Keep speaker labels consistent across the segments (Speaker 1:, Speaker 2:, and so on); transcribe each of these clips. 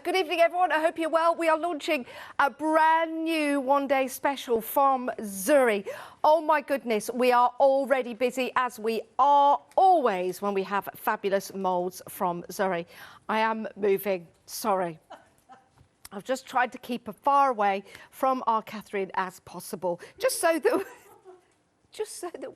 Speaker 1: Good evening, everyone. I hope you're well. We are launching a brand new one-day special from Zuri. Oh, my goodness. We are already busy, as we are always when we have fabulous moulds from Zuri. I am moving. Sorry. I've just tried to keep as far away from our Kathryn as possible, just so that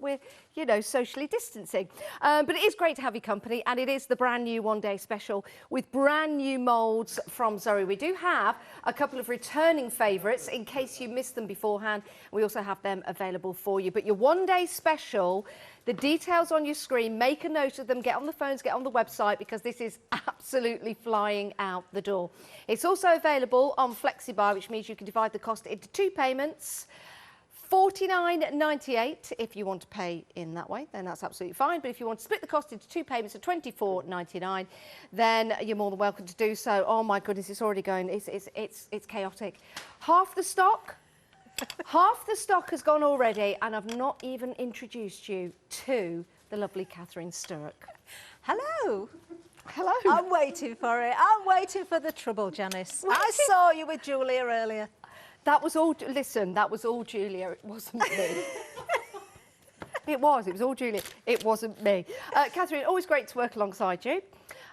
Speaker 1: we're, you know, socially distancing. But it is great to have your company, and it is the brand new one-day special with brand new moulds from Zuri. We do have a couple of returning favourites in case you missed them beforehand. We also have them available for you. But your one-day special, the details on your screen, make a note of them, get on the phones, get on the website, because this is absolutely flying out the door. It's also available on Flexi, which means you can divide the cost into two payments. $49.98 if you want to pay in that way, then that's absolutely fine. But if you want to split the cost into two payments of $24.99, then you're more than welcome to do so. Oh my goodness, it's already going. It's chaotic. Half the stock has gone already, and I've not even introduced you to the lovely Kathryn Sturrock.
Speaker 2: Hello.
Speaker 1: Hello.
Speaker 2: I'm waiting for it. I'm waiting for the trouble, Janice. I saw you with Julia earlier.
Speaker 1: That was all, listen, that was all Julia, it wasn't me. It was all Julia, it wasn't me. Kathryn, always great to work alongside you.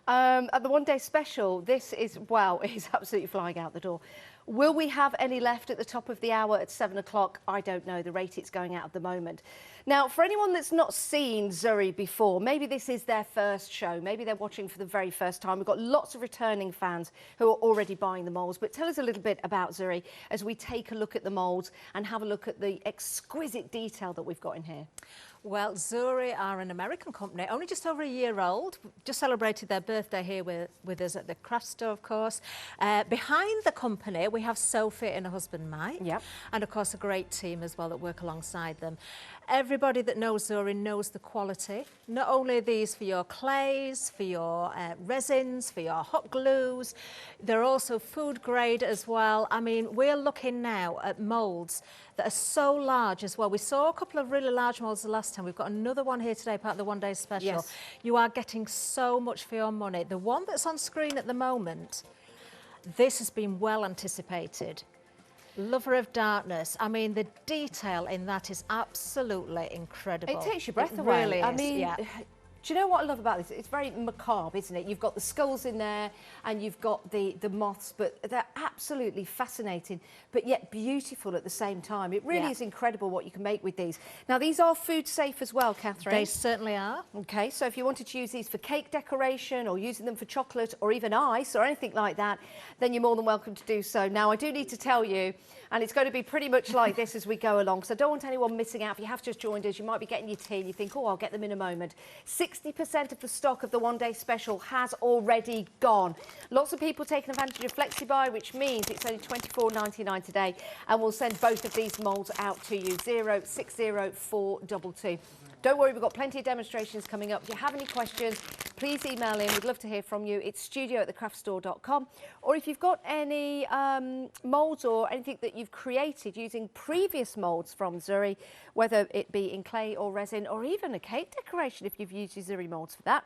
Speaker 1: At the one-day special, this is, well, it's absolutely flying out the door. Will we have any left at the top of the hour at 7 o'clock? I don't know, the rate it's going out at the moment. Now, for anyone that's not seen Zuri before, maybe this is their first show, maybe they're watching for the very first time. We've got lots of returning fans who are already buying the moulds, but tell us a little bit about Zuri as we take a look at the moulds and have a look at the exquisite detail that we've got in here.
Speaker 2: Well, Zuri are an American company, only just over a year old, just celebrated their birthday here with us at the craft store, of course. Behind the company, we have Sophie and her husband, Mike,
Speaker 1: yep.
Speaker 2: And of course a great team as well that work alongside them. Everybody that knows Zuri knows the quality. Not only these for your clays, for your resins, for your hot glues, they're also food grade as well. I mean, we're looking now at moulds that are so large as well. We saw a couple of really large moulds the last time. We've got another one here today, part of the one-day special.
Speaker 1: Yes.
Speaker 2: You are getting so much for your money. The one that's on screen at the moment, this has been well anticipated. Lover of darkness. I mean, the detail in that is absolutely incredible.
Speaker 1: It takes your breath away.
Speaker 2: Really
Speaker 1: I
Speaker 2: is,
Speaker 1: mean,
Speaker 2: yeah.
Speaker 1: Do you know what I love about this? It's very macabre, isn't it? You've got the skulls in there and you've got the moths, but they're absolutely fascinating, but yet beautiful at the same time. It really is incredible what you can make with these. Now, these are food safe as well, Kathryn.
Speaker 2: They certainly are.
Speaker 1: Okay, so if you wanted to use these for cake decoration or using them for chocolate or even ice or anything like that, then you're more than welcome to do so. Now, I do need to tell you, and it's going to be pretty much like this as we go along, so I don't want anyone missing out. If you have just joined us, you might be getting your tea and you think, oh, I'll get them in a moment. 60% of the stock of the one-day special has already gone. Lots of people taking advantage of Flexi Buy, which means it's only $24.99 today, and we'll send both of these moulds out to you, 060422. Don't worry, we've got plenty of demonstrations coming up. If you have any questions, please email in. We'd love to hear from you. It's studio@thecraftstore.com. Or if you've got any moulds or anything that you've created using previous moulds from Zuri, whether it be in clay or resin or even a cake decoration if you've used your Zuri moulds for that,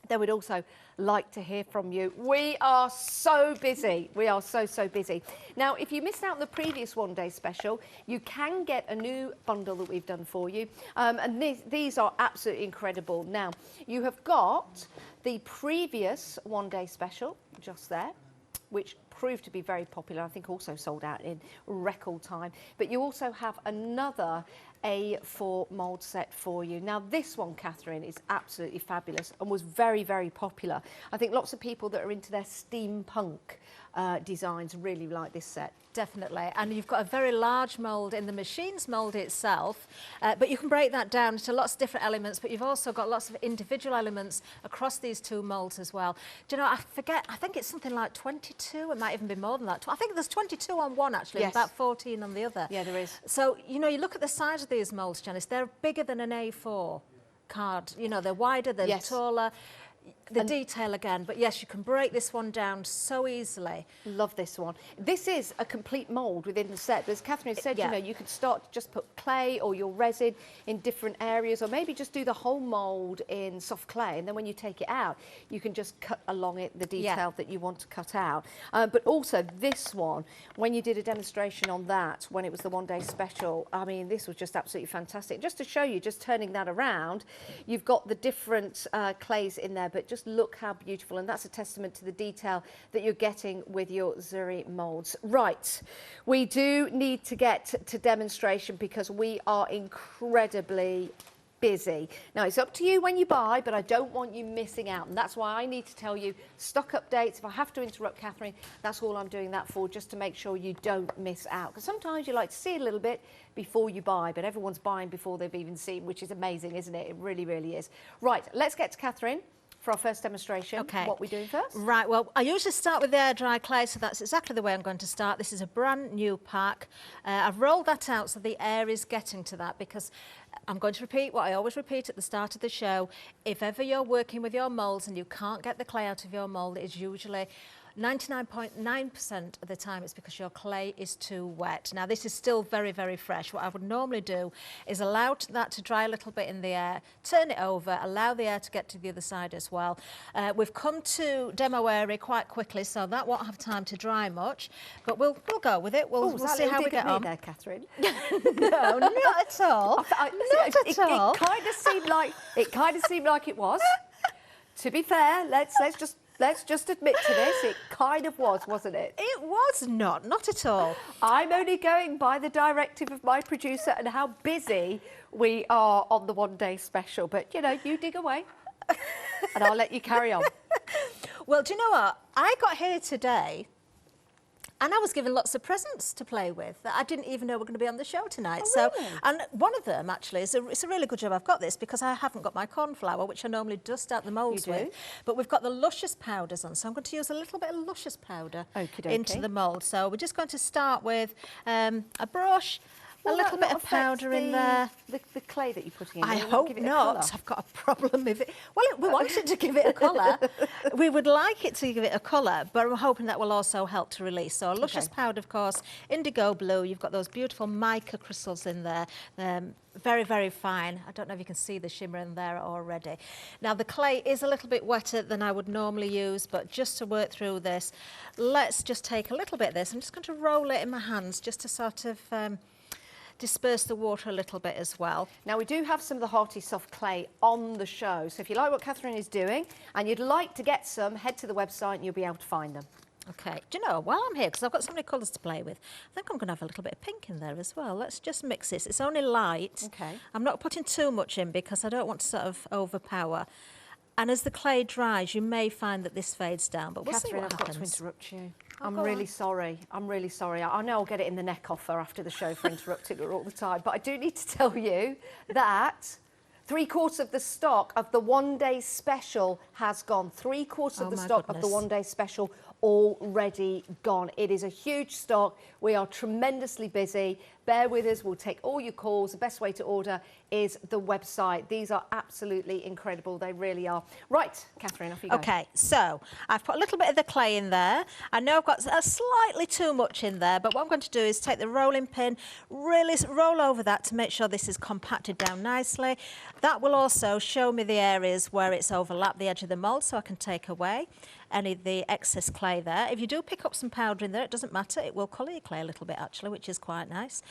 Speaker 1: then we'd also like to hear from you. We are so busy. We are so busy. Now, if you missed out on the previous one-day special, you can get a new bundle that we've done for you. And these are absolutely incredible. Now, you have got the previous one-day special just there, which proved to be very popular. I think also sold out in record time. But you also have another A4 mould set for you. Now, this one, Kathryn, is absolutely fabulous and was very popular. I think lots of people that are into their steampunk designs really like this set.
Speaker 2: Definitely, and you've got a very large mould in the machine's mould itself, but you can break that down into lots of different elements, but you've also got lots of individual elements across these two moulds as well. Do you know, I forget, I think it's something like 22, it might even be more than that. I think there's 22 on one actually,
Speaker 1: yes.
Speaker 2: About 14 on the other.
Speaker 1: Yeah, there is.
Speaker 2: So, you know, you look at the size of these moulds, Janice, they're bigger than an A4 card. You know, they're wider, they're
Speaker 1: yes.
Speaker 2: taller. the detail again, but yes, you can break this one down so easily.
Speaker 1: Love this one. This is a complete mould within the set. But as Kathryn said,
Speaker 2: Yeah.
Speaker 1: you know, you could start to just put clay or your resin in different areas, or maybe just do the whole mould in soft clay, and then when you take it out, you can just cut along it the detail that you want to cut out. But also this one, when you did a demonstration on that, when it was the One Day Special, I mean, this was just absolutely fantastic. Just to show you, just turning that around, you've got the different clays in there, but just look how beautiful, and that's a testament to the detail that you're getting with your Zuri moulds. Right, we do need to get to demonstration because we are incredibly busy. Now, it's up to you when you buy, but I don't want you missing out, and that's why I need to tell you stock updates. If I have to interrupt Kathryn, that's all I'm doing that for, just to make sure you don't miss out, because sometimes you like to see a little bit before you buy, but everyone's buying before they've even seen, which is amazing, isn't it? It really, really is. Right, let's get to Kathryn for our first demonstration.
Speaker 2: Okay.
Speaker 1: What are we doing first?
Speaker 2: Right, well, I usually start with the air dry clay, so that's exactly the way I'm going to start. This is a brand new pack. I've rolled that out so the air is getting to that, because I'm going to repeat what I always repeat at the start of the show. If ever you're working with your moulds and you can't get the clay out of your mould, it's usually 99.9% of the time it's because your clay is too wet. Now, this is still very, very fresh. What I would normally do is allow that to dry a little bit in the air, turn it over, allow the air to get to the other side as well. We've come to demo area quite quickly, so that won't have time to dry much, but we'll go with it. We'll see how we get on.
Speaker 1: There, Kathryn?
Speaker 2: No, not at all. Not at all.
Speaker 1: It kind of seemed like it was. To be fair, let's just admit to this, it kind of was, wasn't it?
Speaker 2: It was not at all.
Speaker 1: I'm only going by the directive of my producer and how busy we are on the One Day Special. But, you know, you dig away and I'll let you carry on.
Speaker 2: Well, do you know what? I got here today and I was given lots of presents to play with that I didn't even know were going to be on the show tonight.
Speaker 1: Oh, really?
Speaker 2: And one of them, actually, it's a really good job I've got this, because I haven't got my corn flour, which I normally dust out the moulds with. But we've got the luscious powders on, so I'm going to use a little bit of luscious powder into the mould. So we're just going to start with a brush, a little bit of powder in there.
Speaker 1: The clay that you're putting in.
Speaker 2: I hope not. I've got a problem with it. Well, we want it to give it a colour. We would like it to give it a colour, but I'm hoping that will also help to release. So a luscious powder, of course, indigo blue. You've got those beautiful mica crystals in there. Very, very fine. I don't know if you can see the shimmer in there already. Now, the clay is a little bit wetter than I would normally use, but just to work through this, let's just take a little bit of this. I'm just going to roll it in my hands just to sort of disperse the water a little bit as well. Now,
Speaker 1: we do have some of the Hearty Soft clay on the show, so if you like what Kathryn is doing and you'd like to get some, head to the website and you'll be able to find them.
Speaker 2: Okay, do you know, while I'm here, because I've got so many colours to play with, I think I'm going to have a little bit of pink in there as well. Let's just mix this. It's only light.
Speaker 1: Okay.
Speaker 2: I'm not putting too much in because I don't want to sort of overpower. And as the clay dries, you may find that this fades down, but we'll see what happens.
Speaker 1: Kathryn, I've got to interrupt you. I'm really sorry. I'm really sorry. I know I'll get it in the neck off her after the show for interrupting her all the time, but I do need to tell you that 3/4 of the stock of the One Day Special has gone. 3/4 of the stock of the One Day Special already gone. It is a huge stock. We are tremendously busy. Bear with us. We'll take all your calls. The best way to order is the website. These are absolutely incredible. They really are. Right, Kathryn, off you go.
Speaker 2: Okay, so I've put a little bit of the clay in there. I know I've got slightly too much in there, but what I'm going to do is take the rolling pin, really roll over that to make sure this is compacted down nicely. That will also show me the areas where it's overlapped the edge of the mould, so I can take away any of the excess clay there. If you do pick up some powder in there, it doesn't matter. It will colour your clay a little bit, actually, which is quite nice.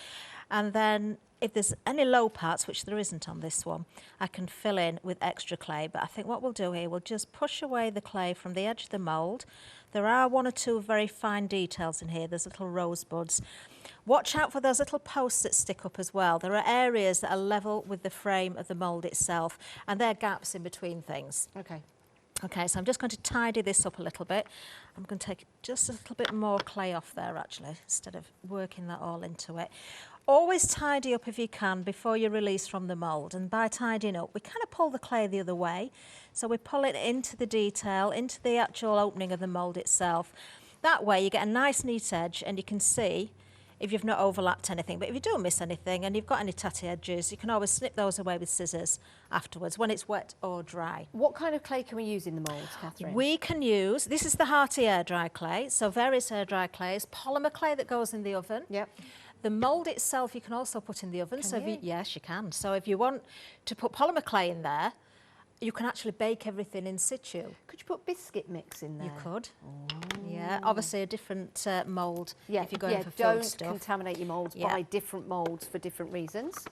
Speaker 2: And then if there's any low parts, which there isn't on this one, I can fill in with extra clay. But I think what we'll do here, we'll just push away the clay from the edge of the mould. There are one or two very fine details in here. There's little rosebuds. Watch out for those little posts that stick up as well. There are areas that are level with the frame of the mould itself, and there are gaps in between things. Okay, so I'm just going to tidy this up a little bit. I'm going to take just a little bit more clay off there, actually, instead of working that all into it. Always tidy up if you can before you release from the mould. And by tidying up, we kind of pull the clay the other way. So we pull it into the detail, into the actual opening of the mould itself. That way you get a nice neat edge, and you can see if you've not overlapped anything. But if you do miss anything and you've got any tatty edges, you can always snip those away with scissors afterwards when it's wet or dry.
Speaker 1: What kind of clay can we use in the moulds, Kathryn?
Speaker 2: We can use, this is the hearty air dry clay, so various air dry clays, polymer clay that goes in the oven.
Speaker 1: Yep.
Speaker 2: The mould itself you can also put in the oven.
Speaker 1: Can
Speaker 2: so
Speaker 1: you?
Speaker 2: Yes, you can. So if you want to put polymer clay in there, you can actually bake everything in situ.
Speaker 1: Could you put biscuit mix in there?
Speaker 2: You could. Yeah, obviously a different mould if you're going for filled stuff.
Speaker 1: Don't contaminate your moulds. Buy different moulds for different reasons.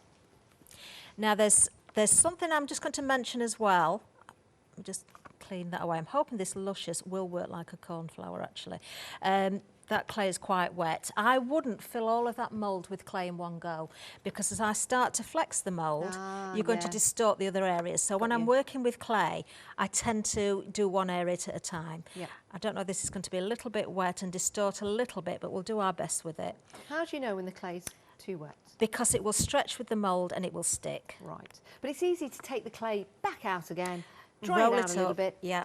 Speaker 2: Now there's something I'm just going to mention as well. Let me just clean that away. I'm hoping this Luscious will work like a cornflower actually. That clay is quite wet. I wouldn't fill all of that mould with clay in one go, because as I start to flex the mould, you're going to distort the other areas. So when I'm working with clay, I tend to do one area at a time.
Speaker 1: Yeah.
Speaker 2: I don't know, this is going to be a little bit wet and distort a little bit, but we'll do our best with it.
Speaker 1: How do you know when the clay's too wet?
Speaker 2: Because it will stretch with the mould and it will stick.
Speaker 1: Right. But it's easy to take the clay back out again, dry
Speaker 2: Roll
Speaker 1: it out
Speaker 2: it
Speaker 1: a little
Speaker 2: up.
Speaker 1: bit.
Speaker 2: Yeah.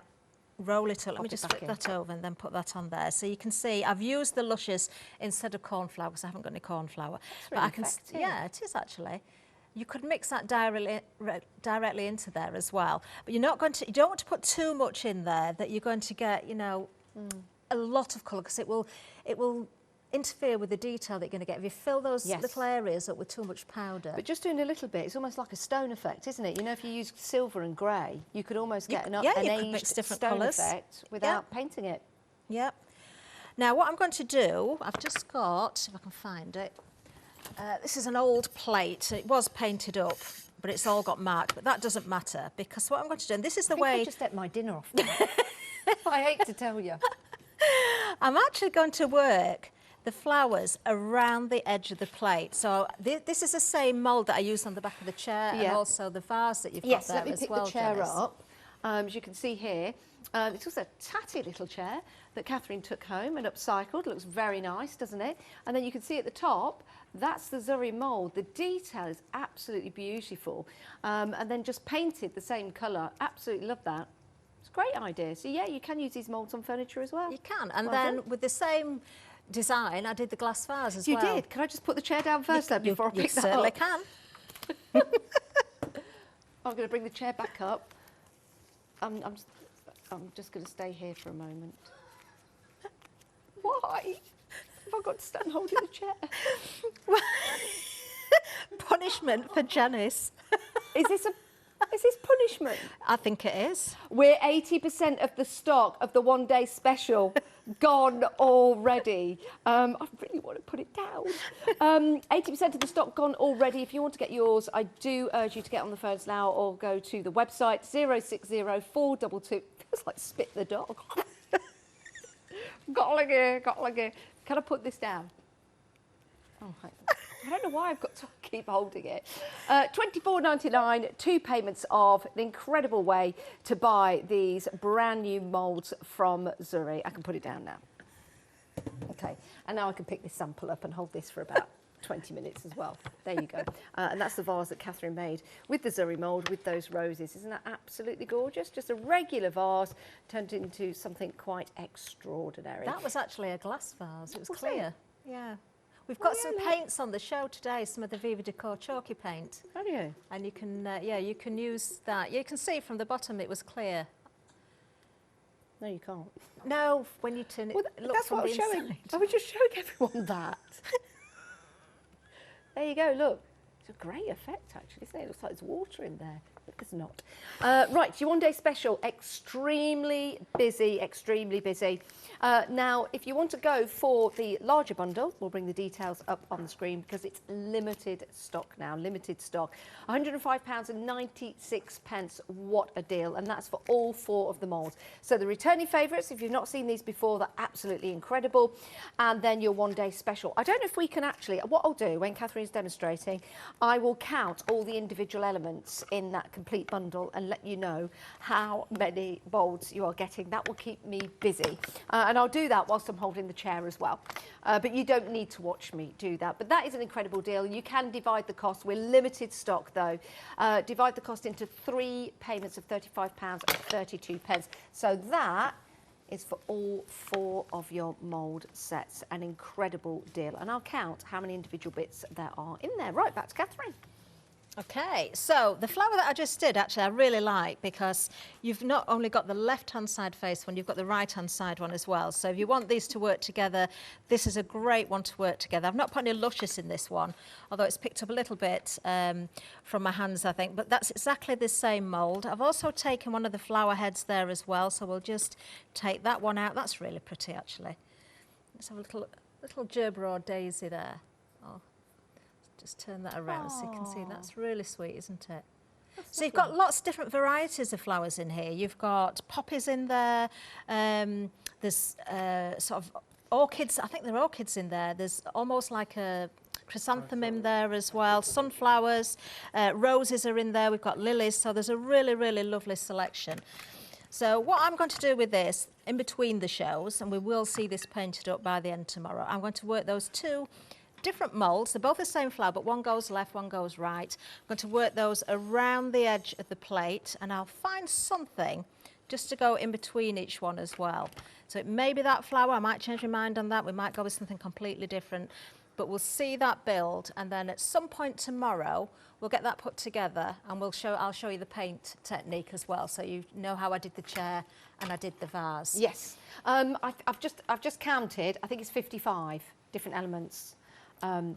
Speaker 2: Roll it up. Let me
Speaker 1: Pop it
Speaker 2: just
Speaker 1: back
Speaker 2: flip
Speaker 1: in.
Speaker 2: that over and then put that on there. So you can see I've used the Luscious instead of cornflour because I haven't got any cornflour.
Speaker 1: really
Speaker 2: I can,
Speaker 1: effective.
Speaker 2: yeah, it is actually. You could mix that directly into there as well. But you're not going to. You don't want to put too much in there that you're going to get, you know, a lot of colour, because it will interfere with the detail that you're going to get if you fill those little areas up with too much powder.
Speaker 1: But just doing a little bit, it's almost like a stone effect, isn't it? You know, if you use silver and grey, you could almost get an aged
Speaker 2: different
Speaker 1: stone
Speaker 2: colours
Speaker 1: effect without painting it.
Speaker 2: Yep. Now what I'm going to do, I've just got, if I can find it, this is an old plate. It was painted up, but it's all got marked, but that doesn't matter, because what I'm going to do, and this is the way...
Speaker 1: I just ate my dinner off now. I hate to tell you.
Speaker 2: I'm actually going to work the flowers around the edge of the plate. So this is the same mould that I used on the back of the chair and also the vase that you've got there as well,
Speaker 1: Yes, let me pick the chair
Speaker 2: Janice.
Speaker 1: up. As you can see here, it's also a tatty little chair that Kathryn took home and upcycled. Looks very nice, doesn't it? And then you can see at the top, that's the Zuri mould. The detail is absolutely beautiful. And then just painted the same colour. Absolutely love that. It's a great idea. So yeah, you can use these moulds on furniture as well.
Speaker 2: You can. And
Speaker 1: Well
Speaker 2: then
Speaker 1: done.
Speaker 2: with the same design, I did the glass vase as
Speaker 1: You
Speaker 2: well.
Speaker 1: did. Can I just put the chair down first then before I
Speaker 2: You
Speaker 1: pick that
Speaker 2: certainly
Speaker 1: up?
Speaker 2: can.
Speaker 1: I'm going to bring the chair back up. I'm just going to stay here for a moment. Why? Have I got to stand holding the chair?
Speaker 2: Punishment for Janice.
Speaker 1: Is this punishment?
Speaker 2: I think it is.
Speaker 1: We're 80% of the stock of the One Day Special gone already. I really want to put it down. 80% of the stock gone already. If you want to get yours, I do urge you to get on the phones now or go to the website 060422. Feels like spit the dog. Got here. Can I put this down? Oh, I don't know why I've got to keep holding it. $24.99, 2 payments of an incredible way to buy these brand new moulds from Zuri. I can put it down now. Okay, and now I can pick this sample up and hold this for about 20 minutes as well. There you go. And that's the vase that Kathryn made with the Zuri mould with those roses. Isn't that absolutely gorgeous? Just a regular vase turned into something quite extraordinary.
Speaker 2: That was actually a glass vase. It was
Speaker 1: Was
Speaker 2: clear.
Speaker 1: it?
Speaker 2: Yeah. We've got some
Speaker 1: look.
Speaker 2: paints on the show today, some of the Viva Decor chalky paint.
Speaker 1: Have you?
Speaker 2: And you can, you can use that. You can see from the bottom it was clear.
Speaker 1: No, you can't.
Speaker 2: No, when you turn it,
Speaker 1: Well,
Speaker 2: look
Speaker 1: that's
Speaker 2: from
Speaker 1: what I
Speaker 2: the
Speaker 1: was showing.
Speaker 2: inside.
Speaker 1: I was just showing everyone that. There you go, look. It's a great effect, actually, isn't it? It looks like there's water in there, but there's not. Right, your One Day Special, extremely busy, extremely busy. Now, if you want to go for the larger bundle, we'll bring the details up on the screen because it's limited stock now, limited stock. £105.96, what a deal, and that's for all 4 of the moulds. So the returning favourites, if you've not seen these before, they're absolutely incredible. And then your One Day Special. I don't know if we can actually, what I'll do when Kathryn's demonstrating, I will count all the individual elements in that complete bundle and let you know how many moulds you are getting. That will keep me busy. And I'll do that whilst I'm holding the chair as well. But you don't need to watch me do that. But that is an incredible deal. You can divide the cost. We're limited stock though. Divide the cost into 3 payments of £35.32. So that is for all 4 of your mould sets. An incredible deal. And I'll count how many individual bits there are in there. Right, back to Kathryn.
Speaker 2: Okay, so the flower that I just did, actually, I really like, because you've not only got the left-hand side face one, you've got the right-hand side one as well. So if you want these to work together, this is a great one to work together. I've not put any luscious in this one, although it's picked up a little bit from my hands, I think, but that's exactly the same mould. I've also taken one of the flower heads there as well, so we'll just take that one out. That's really pretty, actually. Let's have a little gerber or daisy there. Oh. Just turn that around so you can see. That's really sweet, isn't it? So you've got lots of different varieties of flowers in here. You've got poppies in there. There's sort of orchids. I think there are orchids in there. There's almost like a chrysanthemum in there as well. Sunflowers, roses are in there. We've got lilies. So there's a really, really lovely selection. So what I'm going to do with this in between the shows, and we will see this painted up by the end tomorrow, I'm going to work those 2 different moulds. They're both the same flower, but one goes left, one goes right. I'm going to work those around the edge of the plate, and I'll find something just to go in between each one as well. So it may be that flower. I might change my mind on that. We might go with something completely different, but we'll see that build, and then at some point tomorrow we'll get that put together, and I'll show you the paint technique as well, so you know how I did the chair and I did the vase.
Speaker 1: Yes, I've just counted. I think it's 55 different elements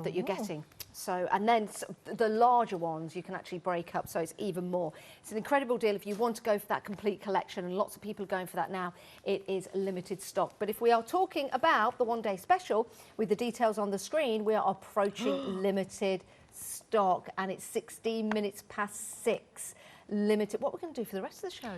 Speaker 1: that you're getting. So, and then the larger ones you can actually break up, so it's even more. It's an incredible deal if you want to go for that complete collection, and lots of people are going for that now. It is limited stock. But if we are talking about the one-day special with the details on the screen, we are approaching limited stock, and it's 16 minutes past 6. Limited. What we're going to do for the rest of the show?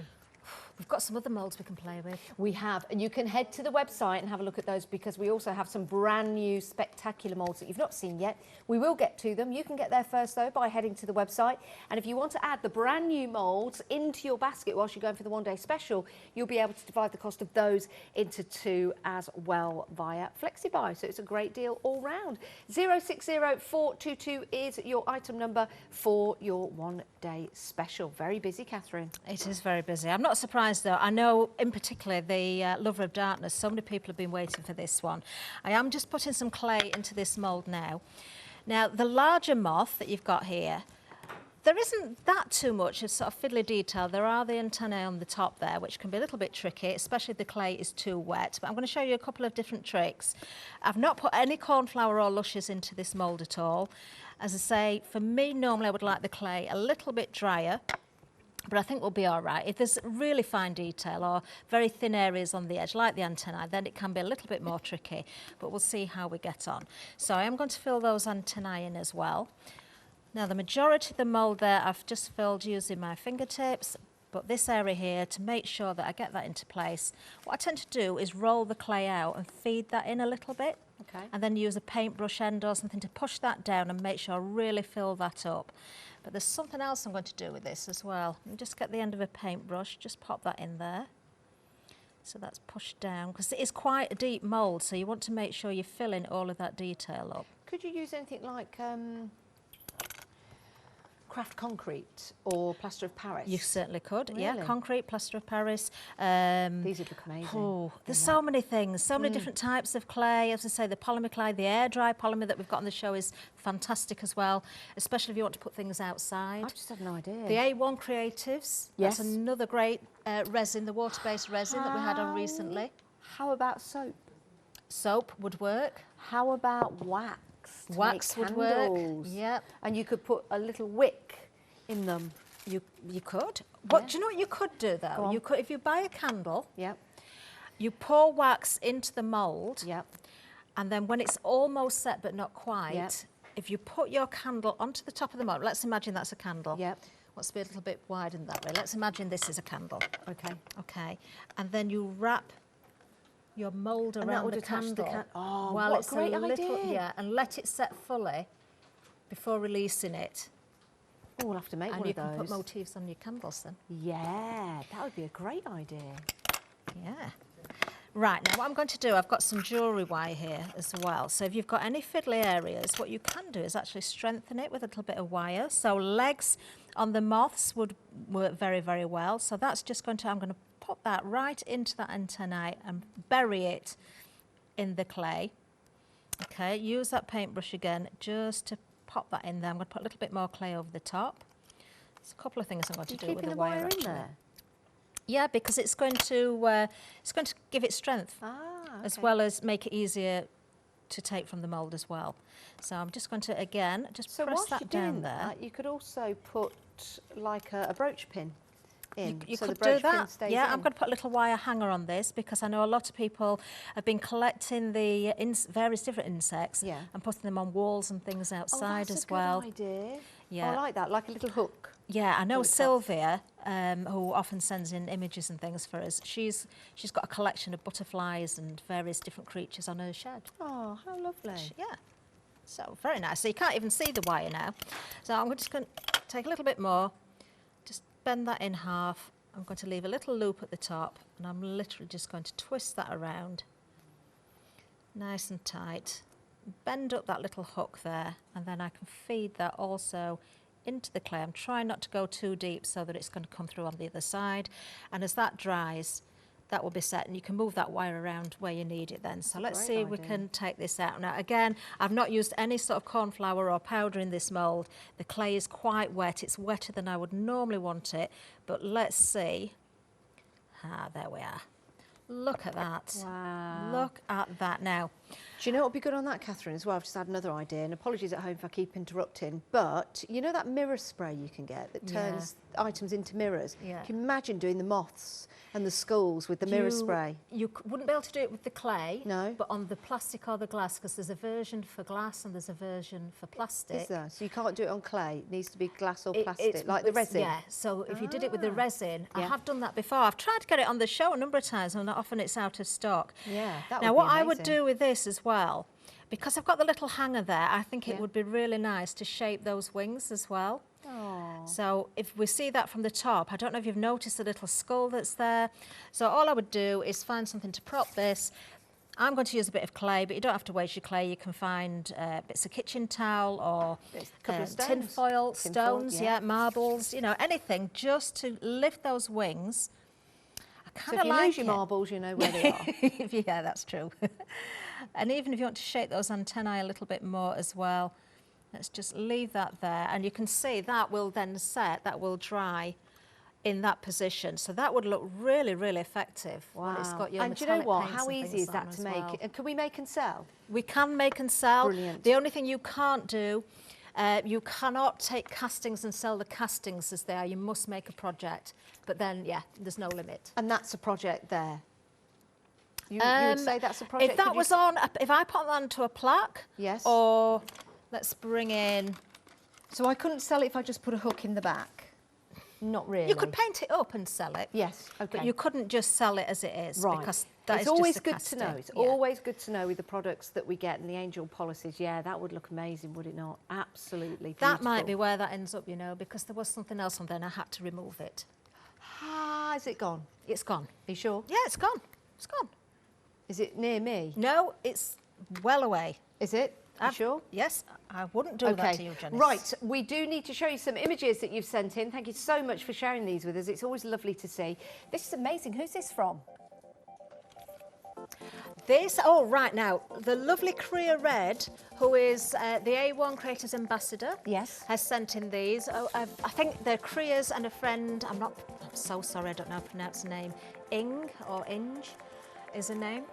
Speaker 2: We've got some other moulds we can play with.
Speaker 1: We have, and you can head to the website and have a look at those, because we also have some brand new spectacular moulds that you've not seen yet. We will get to them. You can get there first though by heading to the website, and if you want to add the brand new moulds into your basket whilst you're going for the one-day special, you'll be able to divide the cost of those into 2 as well via Flexi buy. So it's a great deal all round. 060422 is your item number for your one-day special. Very busy, Kathryn.
Speaker 2: It is very busy. I'm not surprised though. I know in particular the Lover of Darkness, so many people have been waiting for this one. I am just putting some clay into this mould now. Now the larger moth that you've got here, there isn't that too much of sort of fiddly detail. There are the antennae on the top there, which can be a little bit tricky, especially if the clay is too wet. But I'm going to show you a couple of different tricks. I've not put any cornflower or luscious into this mould at all. As I say, for me, normally I would like the clay a little bit drier, but I think we'll be all right. If there's really fine detail or very thin areas on the edge, like the antennae, then it can be a little bit more tricky, but we'll see how we get on. So I am going to fill those antennae in as well. Now, the majority of the mould there I've just filled using my fingertips, but this area here, to make sure that I get that into place, what I tend to do is roll the clay out and feed that in a little bit,
Speaker 1: okay,
Speaker 2: and then use a paintbrush end or something to push that down and make sure I really fill that up. But there's something else I'm going to do with this as well. Just get the end of a paintbrush, just pop that in there. So that's pushed down, because it is quite a deep mould, so you want to make sure you're filling all of that detail up.
Speaker 1: Could you use anything like craft concrete or plaster of Paris?
Speaker 2: You certainly could,
Speaker 1: really?
Speaker 2: Yeah, concrete, plaster of Paris.
Speaker 1: These would look amazing.
Speaker 2: Oh, there's so many things, so many different types of clay. As I say, the polymer clay, the air dry polymer that we've got on the show is fantastic as well, especially if you want to put things outside.
Speaker 1: I just had no idea.
Speaker 2: The A1 Creatives,
Speaker 1: yes,
Speaker 2: that's another great resin, the water-based resin that we had on recently.
Speaker 1: How about soap?
Speaker 2: Soap would work.
Speaker 1: How about wax?
Speaker 2: Wax would work. Yep.
Speaker 1: And you could put a little wick in them.
Speaker 2: You could. But do you know what you could do though? You could, if you buy a candle.
Speaker 1: Yep.
Speaker 2: You pour wax into the mould.
Speaker 1: Yep.
Speaker 2: And then when it's almost set but not quite,
Speaker 1: yep,
Speaker 2: if you put your candle onto the top of the mould, let's imagine that's a candle.
Speaker 1: Yep.
Speaker 2: Wants to be a little bit wider than that way. Let's imagine this is a candle.
Speaker 1: Okay.
Speaker 2: Okay. And then you wrap your mould around the candle.
Speaker 1: Oh,
Speaker 2: while
Speaker 1: what
Speaker 2: it's
Speaker 1: a great
Speaker 2: a little,
Speaker 1: idea.
Speaker 2: yeah, and let it set fully before releasing it.
Speaker 1: Oh, we'll have to make one of those.
Speaker 2: And you can put motifs on your candles then.
Speaker 1: Yeah, that would be a great idea.
Speaker 2: Yeah. Right, now what I'm going to do, I've got some jewellery wire here as well. So if you've got any fiddly areas, what you can do is actually strengthen it with a little bit of wire. So legs on the moths would work very, very well. So that's just going to, I'm going to put that right into that antennae and bury it in the clay. Okay, use that paintbrush again just to pop that in there. I'm going to put a little bit more clay over the top. There's a couple of things I'm going to do with the wire
Speaker 1: in there?
Speaker 2: Yeah, because it's going to give it strength, as well as make it easier to take from the mould as well. So I'm just going to again just press that down there.
Speaker 1: You could also put like a brooch pin in.
Speaker 2: You
Speaker 1: so
Speaker 2: could
Speaker 1: the brooch
Speaker 2: do that.
Speaker 1: pin stays
Speaker 2: Yeah,
Speaker 1: in.
Speaker 2: I'm going to put a little wire hanger on this because I know a lot of people have been collecting the various different insects and putting them on walls and things outside as well.
Speaker 1: That's a good idea.
Speaker 2: Yeah.
Speaker 1: I like that, like a little hook.
Speaker 2: Yeah, I know Sylvia, who often sends in images and things for us. She's got a collection of butterflies and various different creatures on her shed.
Speaker 1: Oh, how lovely.
Speaker 2: Yeah, so very nice. So you can't even see the wire now. So I'm just going to take a little bit more, just bend that in half. I'm going to leave a little loop at the top, and I'm literally just going to twist that around, nice and tight. Bend up that little hook there, and then I can feed that also into the clay. I'm trying not to go too deep so that it's going to come through on the other side. And as that dries, that will be set, and you can move that wire around where you need it then. So let's see if we can take this out. Now again, I've not used any sort of corn flour or powder in this mould. The clay is quite wet. It's wetter than I would normally want it, but let's see. There we are. Look at that.
Speaker 1: Wow.
Speaker 2: Look at that now.
Speaker 1: Do you know what would be good on that, Kathryn, as well? I've just had another idea, and apologies at home if I keep interrupting, but you know that mirror spray you can get that turns items into mirrors?
Speaker 2: Yeah.
Speaker 1: Can you imagine doing the moths and the skulls with the mirror spray?
Speaker 2: You wouldn't be able to do it with the clay,
Speaker 1: No.
Speaker 2: but on the plastic or the glass, because there's a version for glass and there's a version for plastic.
Speaker 1: Is there? So you can't do it on clay? It needs to be glass or plastic, like the resin?
Speaker 2: Yeah, so if you did it with the resin, I
Speaker 1: Yeah.
Speaker 2: have done that before. I've tried to get it on the show a number of times, and often it's out of stock.
Speaker 1: Yeah, that would
Speaker 2: Now,
Speaker 1: be
Speaker 2: what I would
Speaker 1: amazing.
Speaker 2: do with this as well, because I've got the little hanger there, I think it would be really nice to shape those wings as well.
Speaker 1: Oh.
Speaker 2: So if we see that from the top, I don't know if you've noticed the little skull that's there. So all I would do is find something to prop this. I'm going to use a bit of clay, but you don't have to waste your clay. You can find bits of kitchen towel or tin foil, stones, marbles, you know, anything just to lift those wings.
Speaker 1: So if you lose your marbles, you know where they are.
Speaker 2: Yeah, that's true. And even if you want to shape those antennae a little bit more as well, let's just leave that there. And you can see that will then set, that will dry in that position. So that would look really, really effective.
Speaker 1: Wow.
Speaker 2: When it's got your
Speaker 1: and do you know what?
Speaker 2: paints
Speaker 1: How
Speaker 2: and
Speaker 1: easy
Speaker 2: things
Speaker 1: is that
Speaker 2: on
Speaker 1: to
Speaker 2: as
Speaker 1: make?
Speaker 2: well.
Speaker 1: And can we make and sell?
Speaker 2: We can make and sell.
Speaker 1: Brilliant.
Speaker 2: The only thing you can't do, you cannot take castings and sell the castings as they are. You must make a project. But then, yeah, there's no limit.
Speaker 1: And that's a project there. You would say that's a project?
Speaker 2: If that was on, if I put that onto a plaque,
Speaker 1: yes.
Speaker 2: Or let's bring in.
Speaker 1: So I couldn't sell it if I just put a hook in the back? Not really.
Speaker 2: You could paint it up and sell it.
Speaker 1: Yes, okay.
Speaker 2: But you couldn't just sell it as it is.
Speaker 1: Right.
Speaker 2: Because that
Speaker 1: it's
Speaker 2: is
Speaker 1: always
Speaker 2: just the
Speaker 1: good to know.
Speaker 2: casting.
Speaker 1: It's always good to know with the products that we get and the angel policies. Yeah, that would look amazing, would it not? Absolutely beautiful.
Speaker 2: That might be where that ends up, you know, because there was something else on there and I had to remove it.
Speaker 1: Ah, is it gone?
Speaker 2: It's gone.
Speaker 1: Are you sure?
Speaker 2: Yeah, it's gone. It's gone.
Speaker 1: Is it near me?
Speaker 2: No, it's well away.
Speaker 1: Is it? You sure?
Speaker 2: Yes, I wouldn't do that to you, Janice.
Speaker 1: Right, we do need to show you some images that you've sent in. Thank you so much for sharing these with us. It's always lovely to see. This is amazing. Who's this from?
Speaker 2: This, oh, right now, the lovely Korea Red, who is the A1 Creators Ambassador,
Speaker 1: Yes.
Speaker 2: has sent in these. Oh, I think they're Korea's and a friend, I'm so sorry, I don't know how to pronounce the name. Ing or Inge is her name.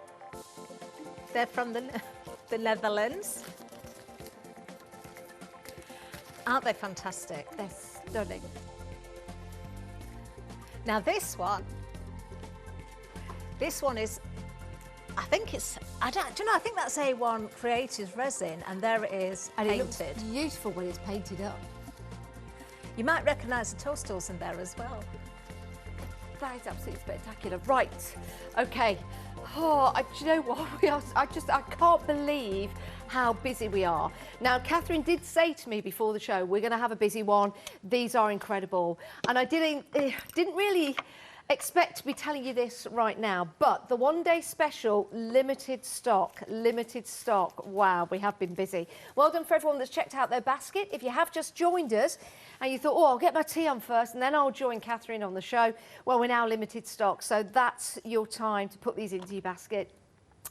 Speaker 2: They're from the Netherlands. Aren't they fantastic?
Speaker 1: They're stunning.
Speaker 2: Now this one is, I think it's, do you know, I think that's A1 Creators Resin, and there it is,
Speaker 1: And
Speaker 2: painted.
Speaker 1: it looks beautiful when it's painted up.
Speaker 2: You might recognise the toadstools in there as well.
Speaker 1: That is absolutely spectacular. Right, okay. Oh, do you know what? I can't believe how busy we are. Now, Kathryn did say to me before the show, we're going to have a busy one. These are incredible. And I didn't really expect to be telling you this right now, but the One Day Special, limited stock, limited stock. Wow, we have been busy. Well done for everyone that's checked out their basket. If you have just joined us and you thought, oh, I'll get my tea on first and then I'll join Kathryn on the show, well, we're now limited stock, so that's your time to put these into your basket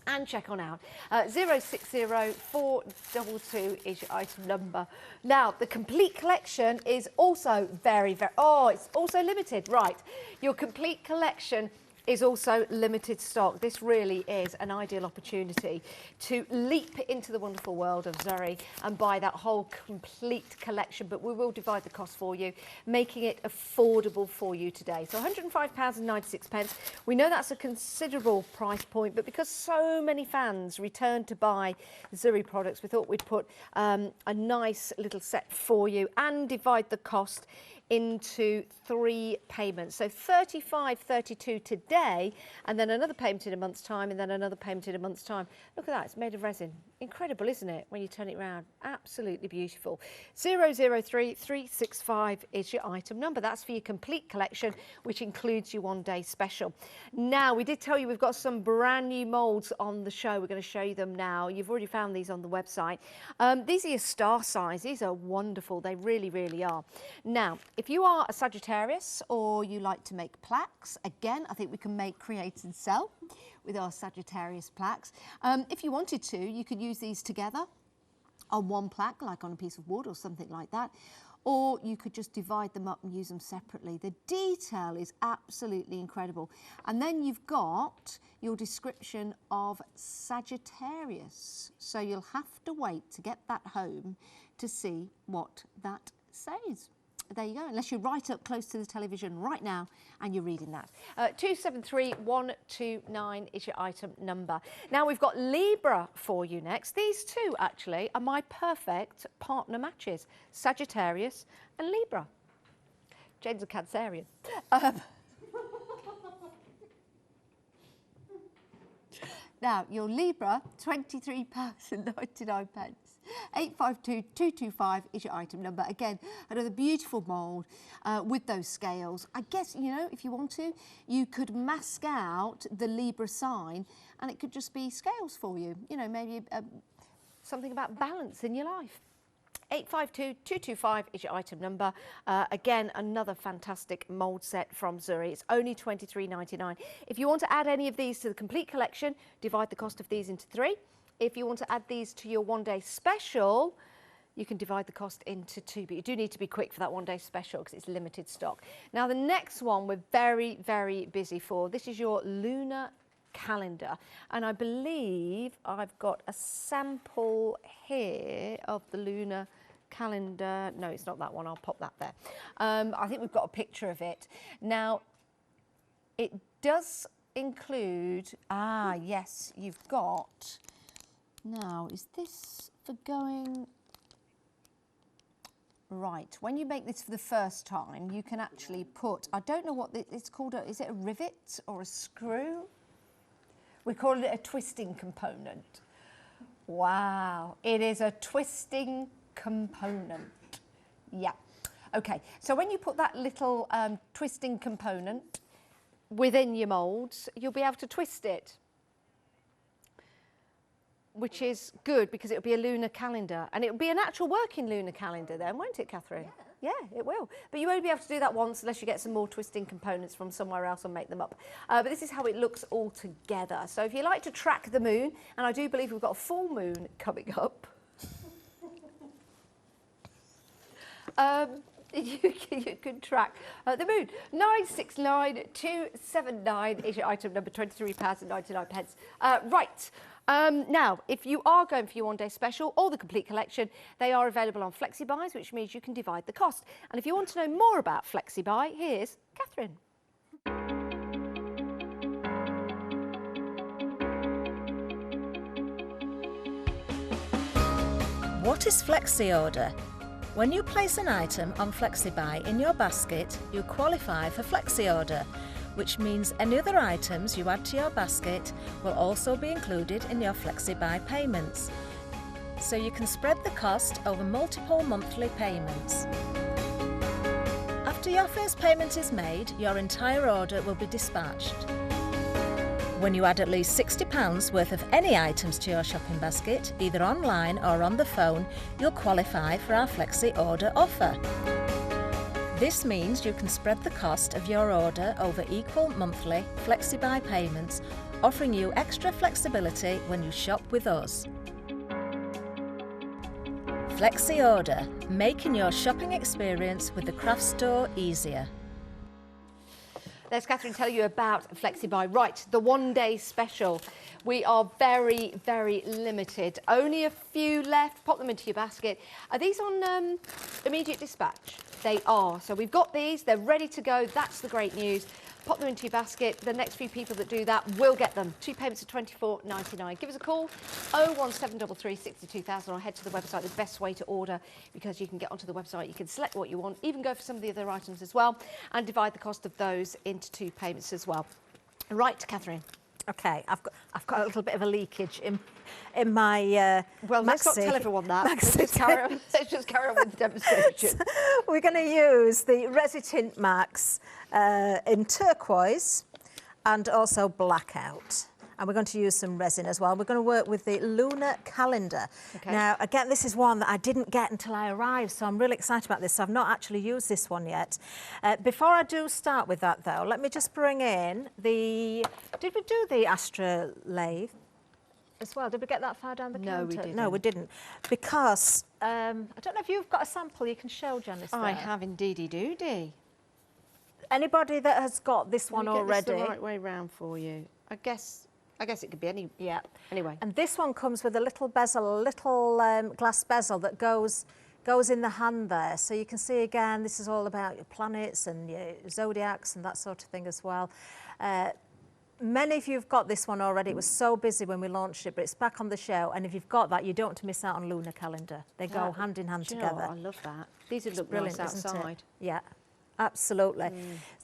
Speaker 1: and check on out. 060422 is your item number. Now, the complete collection is also it's also limited, right? Your complete collection is also limited stock. This really is an ideal opportunity to leap into the wonderful world of Zuri and buy that whole complete collection, but we will divide the cost for you, making it affordable for you today. So £105.96. We know that's a considerable price point, but because so many fans return to buy Zuri products, we thought we'd put a nice little set for you and divide the cost into 3 payments. So 35.32 today, and then another payment in a month's time, and then another payment in a month's time. Look at that, it's made of resin. Incredible, isn't it, when you turn it around? Absolutely beautiful. 003365 is your item number. That's for your complete collection, which includes your One Day Special. Now, we did tell you we've got some brand new moulds on the show. We're going to show you them now. You've already found these on the website. These are your star size. These are wonderful. They really, really are. Now, if you are a Sagittarius or you like to make plaques, again, I think we can create and sell with our Sagittarius plaques. If you wanted to, you could use these together on one plaque, like on a piece of wood or something like that, or you could just divide them up and use them separately. The detail is absolutely incredible. And then you've got your description of Sagittarius. So you'll have to wait to get that home to see what that says. There you go, unless you're right up close to the television right now and you're reading that. 273129 is your item number. Now we've got Libra for you next. These two actually are my perfect partner matches, Sagittarius and Libra. Jane's a Cancerian. Now, your Libra, £23.99. 852225 is your item number. Again, another beautiful mould with those scales. I guess, you know, if you want to, you could mask out the Libra sign and it could just be scales for you. You know, maybe something about balance in your life. 852225 is your item number. Again, another fantastic mould set from Zuri. It's only £23.99. If you want to add any of these to the complete collection, divide the cost of these into 3. If you want to add these to your One Day Special, you can divide the cost into 2, but you do need to be quick for that One Day Special because it's limited stock. Now, the next one we're very, very busy for. This is your lunar calendar, and I believe I've got a sample here of the lunar calendar. No, it's not that one. I'll pop that there. I think we've got a picture of it. Now, it does include, yes, you've got... Now, is this for going... Right, when you make this for the first time, you can actually put, I don't know what it's called, is it a rivet or a screw? We call it a twisting component. Wow, it is a twisting component. Yeah, okay, so when you put that little twisting component within your moulds, you'll be able to twist it, which is good because it'll be a lunar calendar, and it'll be an actual working lunar calendar then, won't it, Kathryn? Yeah, it will. But you won't be able to do that once unless you get some more twisting components from somewhere else and make them up. But this is how it looks all together. So if you like to track the moon, and I do believe we've got a full moon coming up, you can track the moon. 969279 is your item number, £23.99. Right. Now, if you are going for your One Day Special or the complete collection, they are available on Flexi buys, which means you can divide the cost. And if you want to know more about Flexi buy, here's Kathryn.
Speaker 2: What is Flexi order? When you place an item on Flexi buy in your basket, you qualify for Flexi order, which means any other items you add to your basket will also be included in your Flexi buy payments. So you can spread the cost over multiple monthly payments. After After your first payment is made, your entire order will be dispatched. When you add at least £60 worth of any items to your shopping basket, either online or on the phone, you'll qualify for our Flexi order offer. This means you can spread the cost of your order over equal monthly Flexi buy payments, offering you extra flexibility when you shop with us. Flexi Order, making your shopping experience with the craft store easier.
Speaker 1: Let's, Kathryn, tell you about Flexi Buy. Right, the one-day special. We are very, very limited. Only a few left. Pop them into your basket. Are these on immediate dispatch? They are. So we've got these. They're ready to go. That's the great news. Pop them into your basket. The next few people that do that will get them. 2 payments of £24.99. Give us a call, 01733 62000, or head to the website. The best way to order, because you can get onto the website, you can select what you want, even go for some of the other items as well, and divide the cost of those into 2 payments as well. Right, Kathryn.
Speaker 2: Okay, I've got a little bit of a leakage in my
Speaker 1: well, let's not tell everyone that. Let's just carry on with the demonstration.
Speaker 2: We're going to use the Resin Max in turquoise and also blackout. And we're going to use some resin as well. We're going to work with the lunar calendar. Okay. Now, again, this is one that I didn't get until I arrived, so I'm really excited about this. So I've not actually used this one yet. Before I do start with that, though, let me just bring in the... Did we do the Asterolade as well? Did we get that far down the counter?
Speaker 1: No, we didn't.
Speaker 2: No, we didn't. Because I don't know if you've got a sample you can show, Janice.
Speaker 1: I have indeedy-doody.
Speaker 2: Anybody that has got this one already...
Speaker 1: Get this the right way round for you. I guess it could be any. Yeah. Anyway.
Speaker 2: And this one comes with a little bezel, a little glass bezel that goes in the hand there. So you can see again, this is all about your planets and your zodiacs and that sort of thing as well. Many of you have got this one already. It was so busy when we launched it, but it's back on the show. And if you've got that, you don't want to miss out on lunar calendar. They go hand in hand together.
Speaker 1: I love that. These would look brilliant outside.
Speaker 2: Yeah. Absolutely.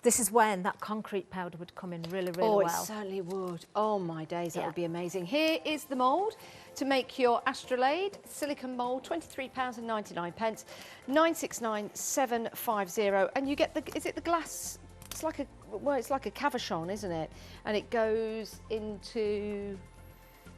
Speaker 2: This is when that concrete powder would come in really, really well.
Speaker 1: Oh, it certainly would. Oh, my days, that would be amazing. Here is the mould to make your Asterolade silicone mould, £23.99, 969750. And you get the, is it the glass? It's like a, well, it's like a cabochon, isn't it? And it goes into